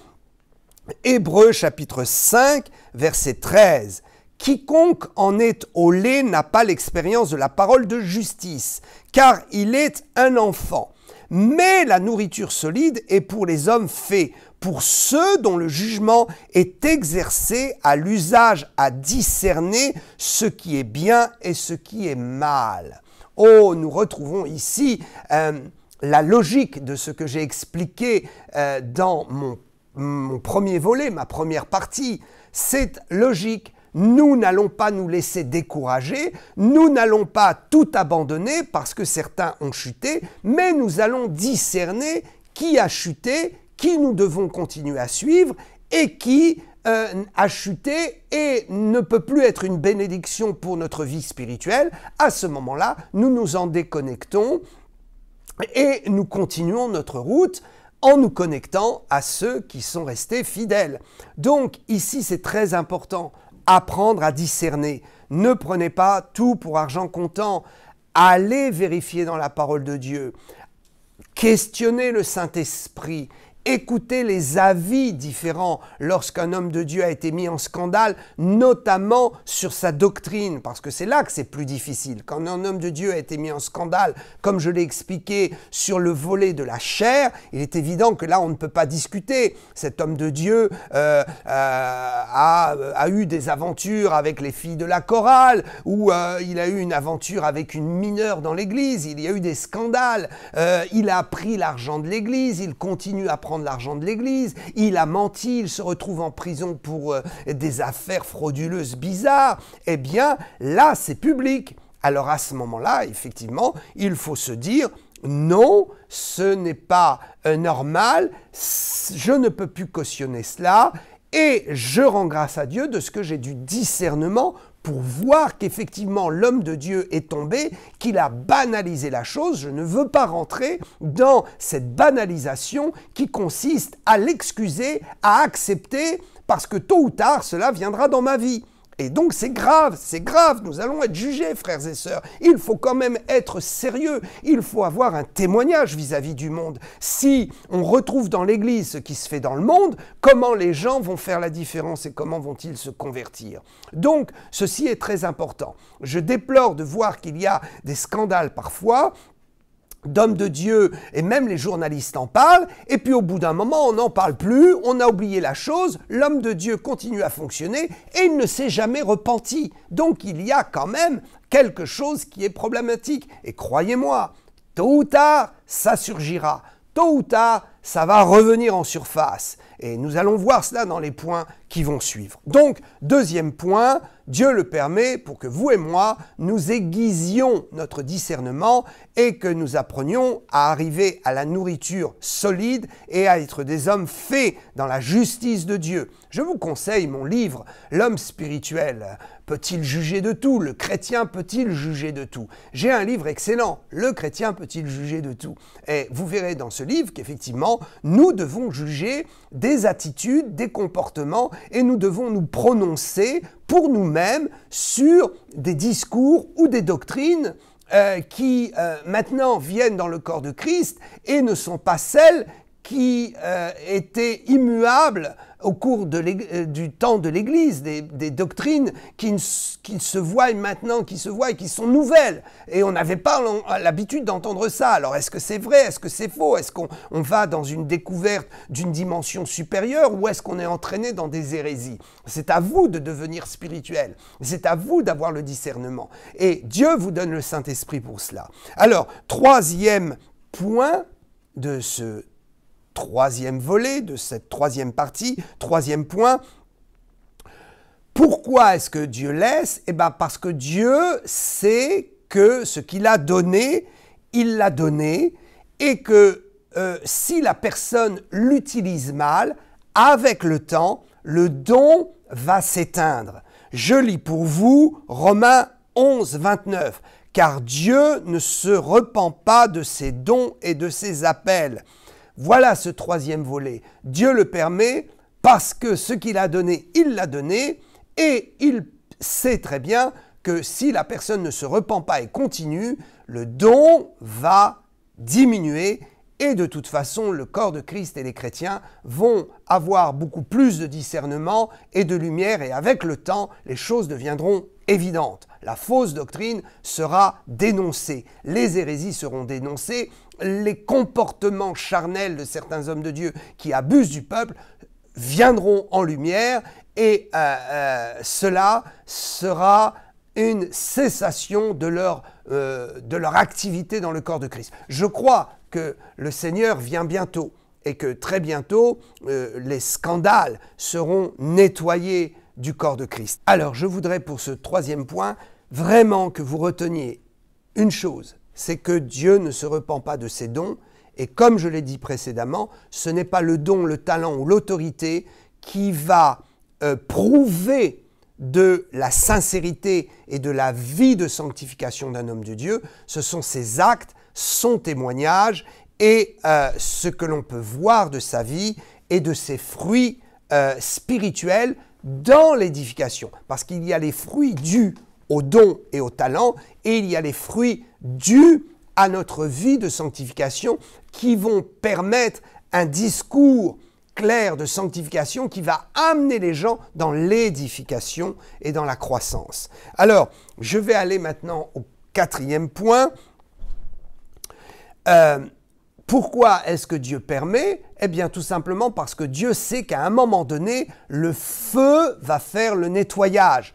Hébreux chapitre 5, verset 13. Quiconque en est au lait n'a pas l'expérience de la parole de justice, car il est un enfant. Mais la nourriture solide est pour les hommes faits, pour ceux dont le jugement est exercé à l'usage à discerner ce qui est bien et ce qui est mal. Oh, nous retrouvons ici la logique de ce que j'ai expliqué dans mon premier volet, ma première partie. Cette logique. Nous n'allons pas nous laisser décourager, nous n'allons pas tout abandonner parce que certains ont chuté, mais nous allons discerner qui a chuté, qui nous devons continuer à suivre et qui a chuté et ne peut plus être une bénédiction pour notre vie spirituelle. À ce moment-là, nous nous en déconnectons et nous continuons notre route en nous connectant à ceux qui sont restés fidèles. Donc ici, c'est très important. Apprendre à discerner. Ne prenez pas tout pour argent comptant. Allez vérifier dans la parole de Dieu. Questionnez le Saint-Esprit. Écoutez les avis différents lorsqu'un homme de Dieu a été mis en scandale, notamment sur sa doctrine, parce que c'est là que c'est plus difficile. Quand un homme de Dieu a été mis en scandale, comme je l'ai expliqué sur le volet de la chair, il est évident que là on ne peut pas discuter. Cet homme de Dieu a eu des aventures avec les filles de la chorale, ou il a eu une aventure avec une mineure dans l'église, il y a eu des scandales, il a pris l'argent de l'église, il continue à prendre l'argent de l'église, il a menti, il se retrouve en prison pour des affaires frauduleuses bizarres, eh bien là c'est public. Alors à ce moment-là, effectivement, il faut se dire non, ce n'est pas normal, je ne peux plus cautionner cela et je rends grâce à Dieu de ce que j'ai du discernement pour voir qu'effectivement l'homme de Dieu est tombé, qu'il a banalisé la chose. Je ne veux pas rentrer dans cette banalisation qui consiste à l'excuser, à accepter, parce que tôt ou tard, cela viendra dans ma vie. Et donc c'est grave, nous allons être jugés, frères et sœurs. Il faut quand même être sérieux, il faut avoir un témoignage vis-à-vis du monde. Si on retrouve dans l'Église ce qui se fait dans le monde, comment les gens vont faire la différence et comment vont-ils se convertir? Donc ceci est très important. Je déplore de voir qu'il y a des scandales parfois, d'hommes de Dieu, et même les journalistes en parlent, et puis au bout d'un moment, on n'en parle plus, on a oublié la chose, l'homme de Dieu continue à fonctionner, et il ne s'est jamais repenti. Donc il y a quand même quelque chose qui est problématique. Et croyez-moi, tôt ou tard, ça surgira. Tôt ou tard, ça va revenir en surface. Et nous allons voir cela dans les points qui vont suivre. Donc, deuxième point, Dieu le permet pour que vous et moi, nous aiguisions notre discernement et que nous apprenions à arriver à la nourriture solide et à être des hommes faits dans la justice de Dieu. Je vous conseille mon livre « L'homme spirituel ». Peut-il juger de tout? Le chrétien peut-il juger de tout? J'ai un livre excellent, Le chrétien peut-il juger de tout? Et vous verrez dans ce livre qu'effectivement, nous devons juger des attitudes, des comportements, et nous devons nous prononcer pour nous-mêmes sur des discours ou des doctrines qui maintenant viennent dans le corps de Christ et ne sont pas celles qui étaient immuables au cours du temps de l'Église, des doctrines qui se voient maintenant, qui sont nouvelles. Et on n'avait pas l'habitude d'entendre ça. Alors est-ce que c'est vrai? Est-ce que c'est faux? Est-ce qu'on va dans une découverte d'une dimension supérieure ou est-ce qu'on est entraîné dans des hérésies? C'est à vous de devenir spirituel. C'est à vous d'avoir le discernement. Et Dieu vous donne le Saint-Esprit pour cela. Alors, troisième point de ce troisième volet, de cette troisième partie, troisième point. Pourquoi est-ce que Dieu laisse? Eh bien, parce que Dieu sait que ce qu'il a donné, il l'a donné, et que si la personne l'utilise mal, avec le temps, le don va s'éteindre. Je lis pour vous Romains 11, 29. « Car Dieu ne se repent pas de ses dons et de ses appels. » Voilà ce troisième volet. Dieu le permet parce que ce qu'il a donné, il l'a donné et il sait très bien que si la personne ne se repent pas et continue, le don va diminuer et de toute façon, le corps de Christ et les chrétiens vont avoir beaucoup plus de discernement et de lumière et avec le temps, les choses deviendront évidentes. La fausse doctrine sera dénoncée, les hérésies seront dénoncées, les comportements charnels de certains hommes de Dieu qui abusent du peuple viendront en lumière et cela sera une cessation de leur activité dans le corps de Christ. Je crois que le Seigneur vient bientôt et que très bientôt les scandales seront nettoyés du corps de Christ. Alors je voudrais pour ce troisième point vraiment que vous reteniez une chose, c'est que Dieu ne se repent pas de ses dons et comme je l'ai dit précédemment, ce n'est pas le don, le talent ou l'autorité qui va prouver de la sincérité et de la vie de sanctification d'un homme de Dieu, ce sont ses actes, son témoignage et ce que l'on peut voir de sa vie et de ses fruits spirituels dans l'édification. Parce qu'il y a les fruits dus aux dons et aux talents et il y a les fruits dus à notre vie de sanctification qui vont permettre un discours clair de sanctification qui va amener les gens dans l'édification et dans la croissance. Alors, je vais aller maintenant au quatrième point. Pourquoi est-ce que Dieu permet? Eh bien, tout simplement parce que Dieu sait qu'à un moment donné, le feu va faire le nettoyage.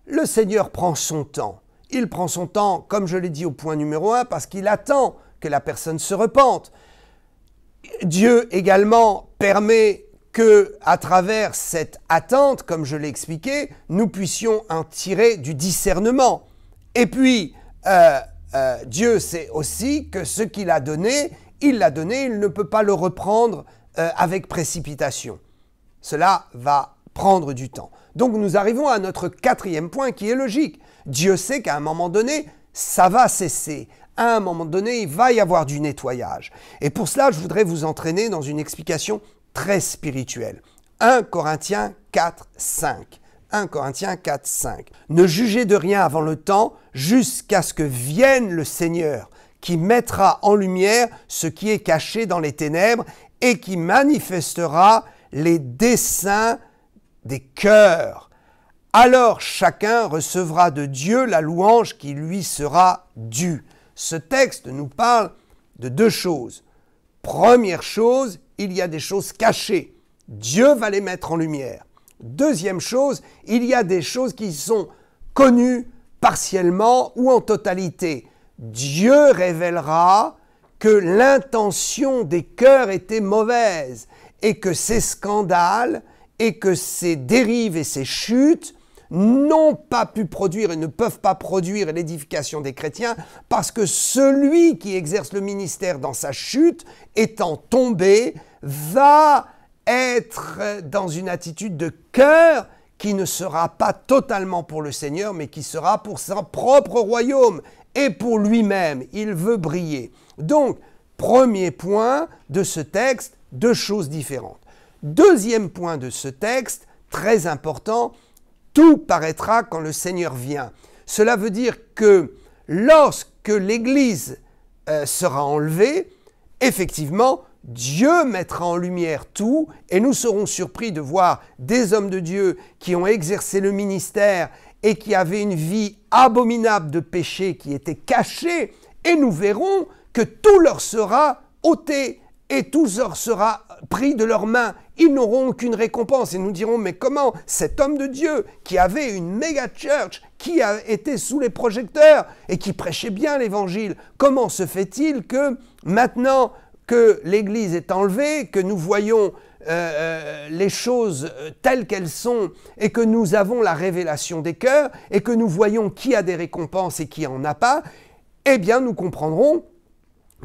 Le Seigneur prend son temps. Il prend son temps, comme je l'ai dit au point numéro 1, parce qu'il attend que la personne se repente. Dieu également permet que, à travers cette attente, comme je l'ai expliqué, nous puissions en tirer du discernement. Et puis, Dieu sait aussi que ce qu'il a donné, il l'a donné, il ne peut pas le reprendre avec précipitation. Cela va prendre du temps. Donc nous arrivons à notre quatrième point qui est logique. Dieu sait qu'à un moment donné, ça va cesser. À un moment donné, il va y avoir du nettoyage. Et pour cela, je voudrais vous entraîner dans une explication très spirituelle. 1 Corinthiens 4, 5. 1 Corinthiens 4, 5. Ne jugez de rien avant le temps, jusqu'à ce que vienne le Seigneur, qui mettra en lumière ce qui est caché dans les ténèbres et qui manifestera les desseins des cœurs. Alors chacun recevra de Dieu la louange qui lui sera due. Ce texte nous parle de deux choses. Première chose, il y a des choses cachées. Dieu va les mettre en lumière. Deuxième chose, il y a des choses qui sont connues partiellement ou en totalité. Dieu révélera que l'intention des cœurs était mauvaise et que ces scandales et que ces dérives et ces chutes n'ont pas pu produire et ne peuvent pas produire l'édification des chrétiens parce que celui qui exerce le ministère dans sa chute, étant tombé, va être dans une attitude de cœur qui ne sera pas totalement pour le Seigneur, mais qui sera pour son propre royaume et pour lui-même. Il veut briller. Donc, premier point de ce texte, deux choses différentes. Deuxième point de ce texte, très important, tout paraîtra quand le Seigneur vient. Cela veut dire que lorsque l'Église sera enlevée, effectivement, Dieu mettra en lumière tout et nous serons surpris de voir des hommes de Dieu qui ont exercé le ministère et qui avaient une vie abominable de péché qui était cachée, et nous verrons que tout leur sera ôté et tout leur sera pris de leurs mains. Ils n'auront aucune récompense et nous dirons, mais comment cet homme de Dieu qui avait une méga church, qui a été sous les projecteurs et qui prêchait bien l'évangile, comment se fait-il que maintenant que l'Église est enlevée, que nous voyons les choses telles qu'elles sont et que nous avons la révélation des cœurs et que nous voyons qui a des récompenses et qui en a pas, eh bien nous comprendrons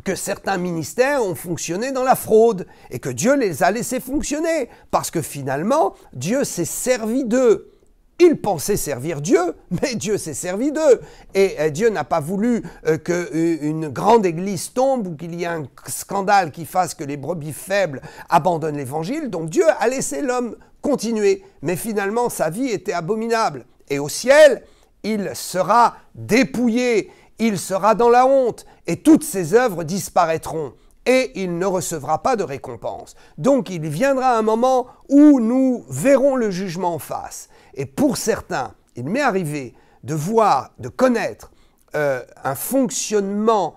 que certains ministères ont fonctionné dans la fraude et que Dieu les a laissés fonctionner parce que finalement Dieu s'est servi d'eux. Ils pensaient servir Dieu, mais Dieu s'est servi d'eux. Et Dieu n'a pas voulu qu'une grande église tombe ou qu'il y ait un scandale qui fasse que les brebis faibles abandonnent l'évangile. Donc Dieu a laissé l'homme continuer. Mais finalement, sa vie était abominable. Et au ciel, il sera dépouillé, il sera dans la honte, et toutes ses œuvres disparaîtront. Et il ne recevra pas de récompense. Donc il viendra un moment où nous verrons le jugement en face. Et pour certains, il m'est arrivé de voir, de connaître un fonctionnement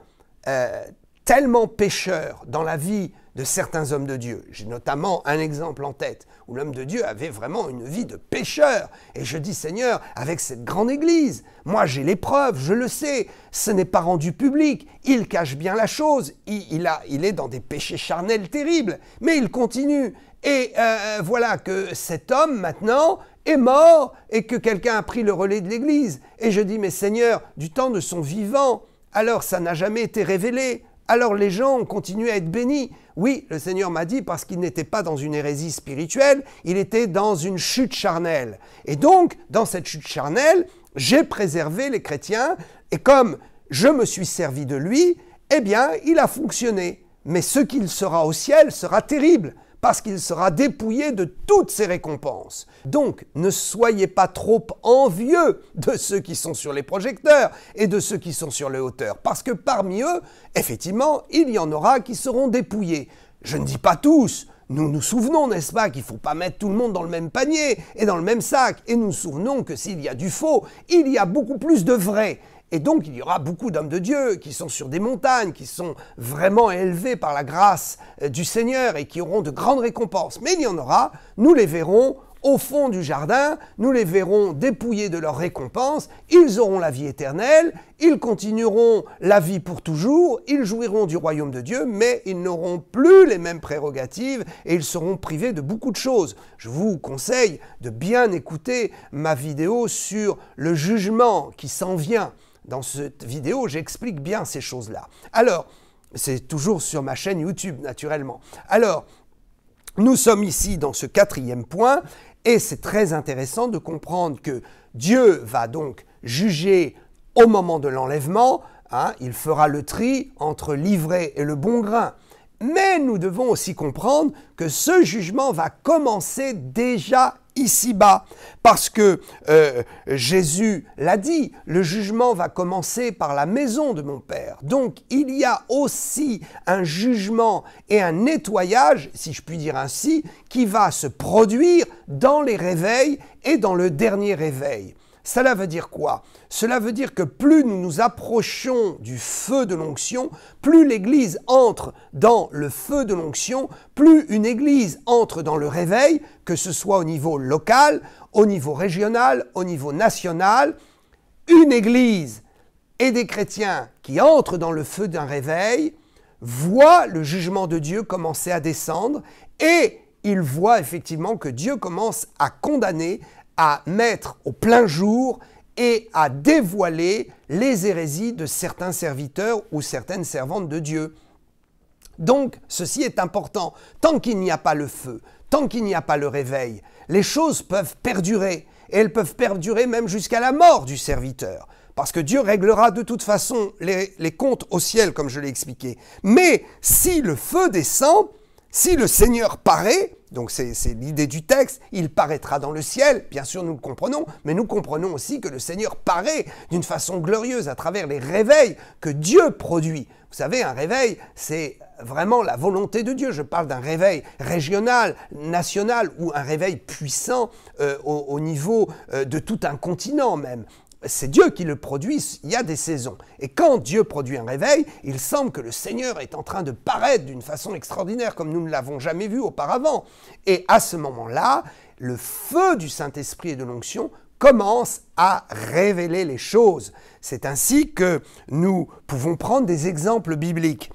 tellement pécheur dans la vie de certains hommes de Dieu. J'ai notamment un exemple en tête où l'homme de Dieu avait vraiment une vie de pécheur. Et je dis, Seigneur, avec cette grande église, moi j'ai les preuves, je le sais, ce n'est pas rendu public, il cache bien la chose, il est dans des péchés charnels terribles, mais il continue. Et voilà que cet homme maintenant est mort et que quelqu'un a pris le relais de l'Église. Et je dis, mais Seigneur, du temps de son vivant, alors ça n'a jamais été révélé. Alors les gens ont continué à être bénis. Oui, le Seigneur m'a dit, parce qu'il n'était pas dans une hérésie spirituelle, il était dans une chute charnelle. Et donc, dans cette chute charnelle, j'ai préservé les chrétiens, et comme je me suis servi de lui, eh bien, il a fonctionné. Mais ce qu'il sera au ciel sera terrible, parce qu'il sera dépouillé de toutes ses récompenses. Donc, ne soyez pas trop envieux de ceux qui sont sur les projecteurs et de ceux qui sont sur les hauteurs, parce que parmi eux, effectivement, il y en aura qui seront dépouillés. Je ne dis pas tous. Nous nous souvenons, n'est-ce pas, qu'il ne faut pas mettre tout le monde dans le même panier et dans le même sac. Et nous nous souvenons que s'il y a du faux, il y a beaucoup plus de vrai. Et donc, il y aura beaucoup d'hommes de Dieu qui sont sur des montagnes, qui sont vraiment élevés par la grâce du Seigneur et qui auront de grandes récompenses. Mais il y en aura, nous les verrons au fond du jardin, nous les verrons dépouillés de leurs récompenses, ils auront la vie éternelle, ils continueront la vie pour toujours, ils jouiront du royaume de Dieu, mais ils n'auront plus les mêmes prérogatives et ils seront privés de beaucoup de choses. Je vous conseille de bien écouter ma vidéo sur le jugement qui s'en vient. Dans cette vidéo, j'explique bien ces choses-là. Alors, c'est toujours sur ma chaîne YouTube, naturellement. Alors, nous sommes ici dans ce 4e point, et c'est très intéressant de comprendre que Dieu va donc juger au moment de l'enlèvement. Il fera le tri entre l'ivraie et le bon grain. Mais nous devons aussi comprendre que ce jugement va commencer déjà ici-bas, parce que Jésus l'a dit, le jugement va commencer par la maison de mon Père. Donc il y a aussi un jugement et un nettoyage, si je puis dire ainsi, qui va se produire dans les réveils et dans le dernier réveil. Cela veut dire quoi? Cela veut dire que plus nous nous approchons du feu de l'onction, plus l'Église entre dans le feu de l'onction, plus une Église entre dans le réveil, que ce soit au niveau local, au niveau régional, au niveau national. Une Église et des chrétiens qui entrent dans le feu d'un réveil voient le jugement de Dieu commencer à descendre et ils voient effectivement que Dieu commence à condamner, à mettre au plein jour et à dévoiler les hérésies de certains serviteurs ou certaines servantes de Dieu. Donc, ceci est important. Tant qu'il n'y a pas le feu, tant qu'il n'y a pas le réveil, les choses peuvent perdurer. Et elles peuvent perdurer même jusqu'à la mort du serviteur. Parce que Dieu réglera de toute façon les comptes au ciel, comme je l'ai expliqué. Mais si le feu descend, si le Seigneur paraît, donc c'est l'idée du texte, il paraîtra dans le ciel, bien sûr nous le comprenons, mais nous comprenons aussi que le Seigneur paraît d'une façon glorieuse à travers les réveils que Dieu produit. Vous savez, un réveil, c'est vraiment la volonté de Dieu. Je parle d'un réveil régional, national ou un réveil puissant au niveau de tout un continent même. C'est Dieu qui le produit, il y a des saisons. Et quand Dieu produit un réveil, il semble que le Seigneur est en train de paraître d'une façon extraordinaire, comme nous ne l'avons jamais vu auparavant. Et à ce moment-là, le feu du Saint-Esprit et de l'onction commence à révéler les choses. C'est ainsi que nous pouvons prendre des exemples bibliques.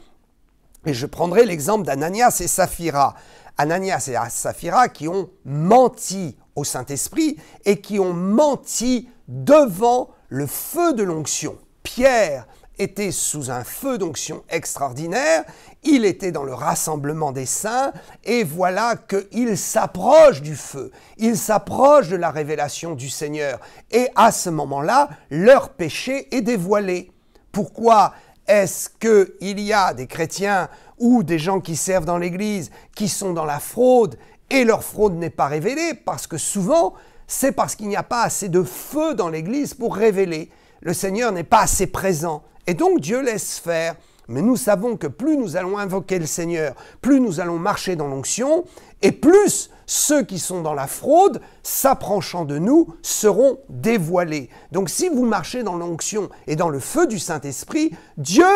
Et je prendrai l'exemple d'Ananias et Saphira. Ananias et Saphira qui ont menti au Saint-Esprit et qui ont menti devant le feu de l'onction. Pierre était sous un feu d'onction extraordinaire, il était dans le rassemblement des saints et voilà qu'il s'approche du feu, il s'approche de la révélation du Seigneur et à ce moment-là, leur péché est dévoilé. Pourquoi est-ce qu'il y a des chrétiens ou des gens qui servent dans l'Église qui sont dans la fraude et leur fraude n'est pas révélée? Parce que souvent, c'est parce qu'il n'y a pas assez de feu dans l'Église pour révéler. Le Seigneur n'est pas assez présent. Et donc Dieu laisse faire. Mais nous savons que plus nous allons invoquer le Seigneur, plus nous allons marcher dans l'onction, et plus ceux qui sont dans la fraude, s'approchant de nous, seront dévoilés. Donc si vous marchez dans l'onction et dans le feu du Saint-Esprit, Dieu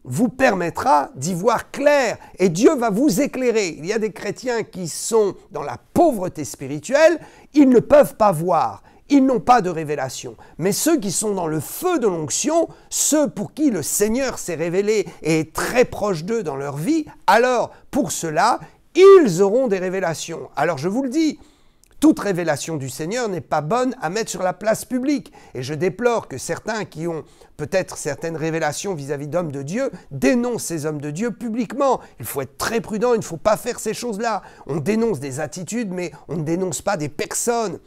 vous permettra d'y voir clair et Dieu va vous éclairer. Il y a des chrétiens qui sont dans la pauvreté spirituelle, ils ne peuvent pas voir. Ils n'ont pas de révélation. Mais ceux qui sont dans le feu de l'onction, ceux pour qui le Seigneur s'est révélé et est très proche d'eux dans leur vie, alors pour cela, ils auront des révélations. Alors je vous le dis, toute révélation du Seigneur n'est pas bonne à mettre sur la place publique. Et je déplore que certains qui ont peut-être certaines révélations vis-à-vis d'hommes de Dieu dénoncent ces hommes de Dieu publiquement. Il faut être très prudent, il ne faut pas faire ces choses-là. On dénonce des attitudes, mais on ne dénonce pas des personnes.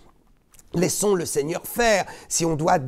Laissons le Seigneur faire. Si on doit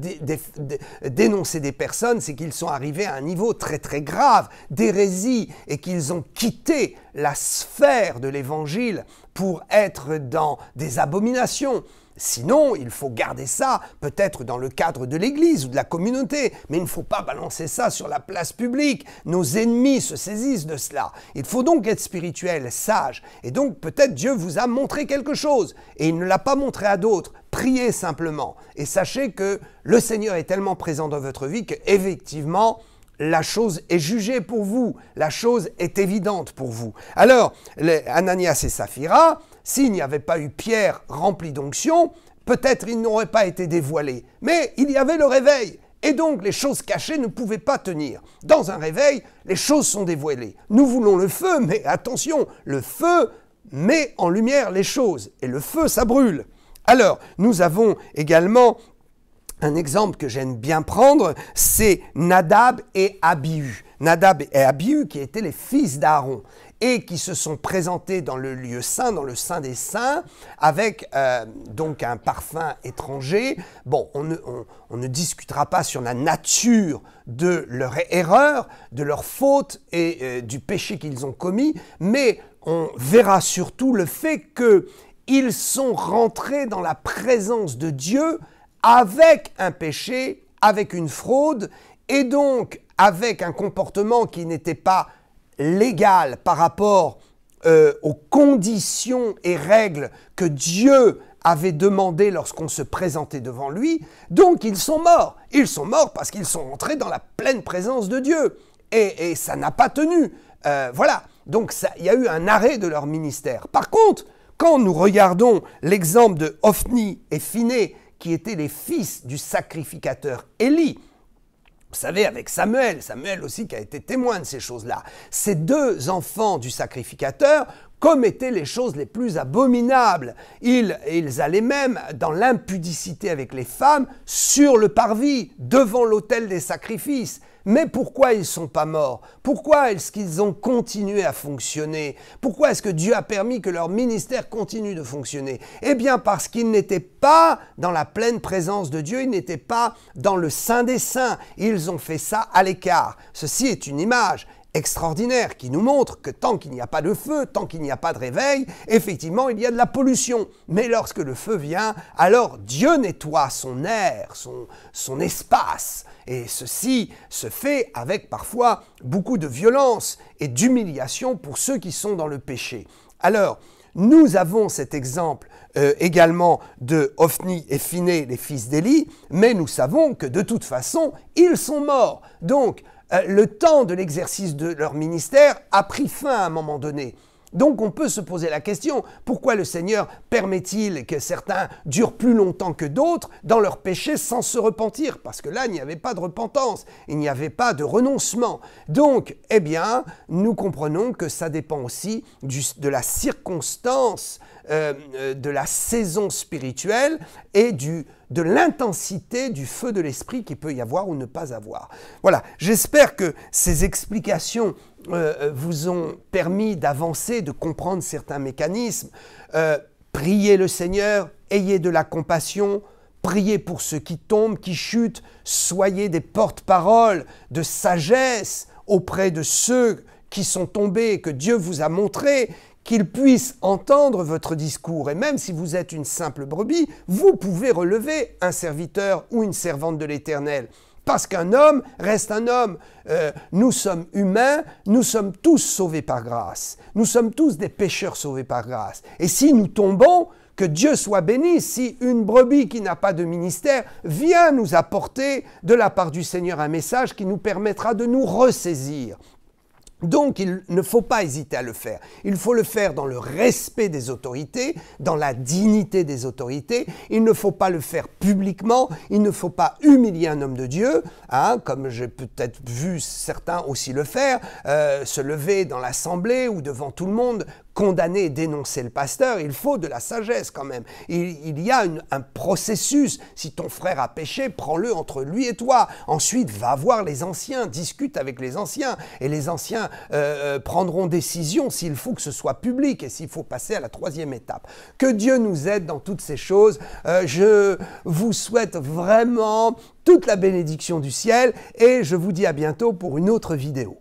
dénoncer des personnes, c'est qu'ils sont arrivés à un niveau très très grave d'hérésie et qu'ils ont quitté la sphère de l'Évangile pour être dans des abominations. Sinon, il faut garder ça peut-être dans le cadre de l'Église ou de la communauté, mais il ne faut pas balancer ça sur la place publique. Nos ennemis se saisissent de cela. Il faut donc être spirituel, sage. Et donc peut-être Dieu vous a montré quelque chose et il ne l'a pas montré à d'autres. Priez simplement et sachez que le Seigneur est tellement présent dans votre vie qu'effectivement, la chose est jugée pour vous, la chose est évidente pour vous. Alors, Ananias et Saphira, s'il n'y avait pas eu Pierre rempli d'onction, peut-être ils n'auraient pas été dévoilés. Mais il y avait le réveil, et donc les choses cachées ne pouvaient pas tenir. Dans un réveil, les choses sont dévoilées. Nous voulons le feu, mais attention, le feu met en lumière les choses, et le feu, ça brûle. Alors, nous avons également un exemple que j'aime bien prendre, c'est Nadab et Abihu. Nadab et Abihu qui étaient les fils d'Aaron et qui se sont présentés dans le lieu saint, dans le Saint des Saints, avec donc un parfum étranger. Bon, on ne discutera pas sur la nature de leur erreur, de leur faute et du péché qu'ils ont commis, mais on verra surtout le fait qu'ils sont rentrés dans la présence de Dieu avec un péché, avec une fraude, et donc avec un comportement qui n'était pas légal par rapport aux conditions et règles que Dieu avait demandées lorsqu'on se présentait devant lui. Donc ils sont morts. Ils sont morts parce qu'ils sont entrés dans la pleine présence de Dieu. Et ça n'a pas tenu. Voilà. Donc il y a eu un arrêt de leur ministère. Par contre, quand nous regardons l'exemple de Hophni et Phiné, qui étaient les fils du sacrificateur Élie, vous savez, avec Samuel aussi qui a été témoin de ces choses-là, ces deux enfants du sacrificateur commettaient les choses les plus abominables. Ils allaient même dans l'impudicité avec les femmes sur le parvis, devant l'autel des sacrifices. Mais pourquoi ils ne sont pas morts? Pourquoi est-ce qu'ils ont continué à fonctionner? Pourquoi est-ce que Dieu a permis que leur ministère continue de fonctionner? Eh bien parce qu'ils n'étaient pas dans la pleine présence de Dieu, ils n'étaient pas dans le Saint des Saints. Ils ont fait ça à l'écart. Ceci est une image extraordinaire qui nous montre que tant qu'il n'y a pas de feu, tant qu'il n'y a pas de réveil, effectivement, il y a de la pollution. Mais lorsque le feu vient, alors Dieu nettoie son air, son espace. Et ceci se fait avec parfois beaucoup de violence et d'humiliation pour ceux qui sont dans le péché. Alors, nous avons cet exemple également de Hophni et Phiné, les fils d'Élie, mais nous savons que de toute façon, ils sont morts. Donc, le temps de l'exercice de leur ministère a pris fin à un moment donné. Donc on peut se poser la question, pourquoi le Seigneur permet-il que certains durent plus longtemps que d'autres dans leur péché sans se repentir? Parce que là, il n'y avait pas de repentance, il n'y avait pas de renoncement. Donc, eh bien, nous comprenons que ça dépend aussi de la circonstance, de la saison spirituelle et de l'intensité du feu de l'esprit qu'il peut y avoir ou ne pas avoir. Voilà, j'espère que ces explications vous ont permis d'avancer, de comprendre certains mécanismes. Priez le Seigneur, ayez de la compassion, priez pour ceux qui tombent, qui chutent, soyez des porte-paroles de sagesse auprès de ceux qui sont tombés, que Dieu vous a montré, qu'ils puissent entendre votre discours. Et même si vous êtes une simple brebis, vous pouvez relever un serviteur ou une servante de l'Éternel. Parce qu'un homme reste un homme. Nous sommes humains, nous sommes tous sauvés par grâce. Nous sommes tous des pécheurs sauvés par grâce. Et si nous tombons, que Dieu soit béni, si une brebis qui n'a pas de ministère vient nous apporter de la part du Seigneur un message qui nous permettra de nous ressaisir. Donc, il ne faut pas hésiter à le faire. Il faut le faire dans le respect des autorités, dans la dignité des autorités. Il ne faut pas le faire publiquement. Il ne faut pas humilier un homme de Dieu, hein, comme j'ai peut-être vu certains aussi le faire, se lever dans l'assemblée ou devant tout le monde, condamner et dénoncer le pasteur. Il faut de la sagesse quand même. Il y a un processus. Si ton frère a péché, prends-le entre lui et toi. Ensuite, va voir les anciens, discute avec les anciens. Et les anciens prendront décision s'il faut que ce soit public et s'il faut passer à la troisième étape. Que Dieu nous aide dans toutes ces choses. Je vous souhaite vraiment toute la bénédiction du ciel et je vous dis à bientôt pour une autre vidéo.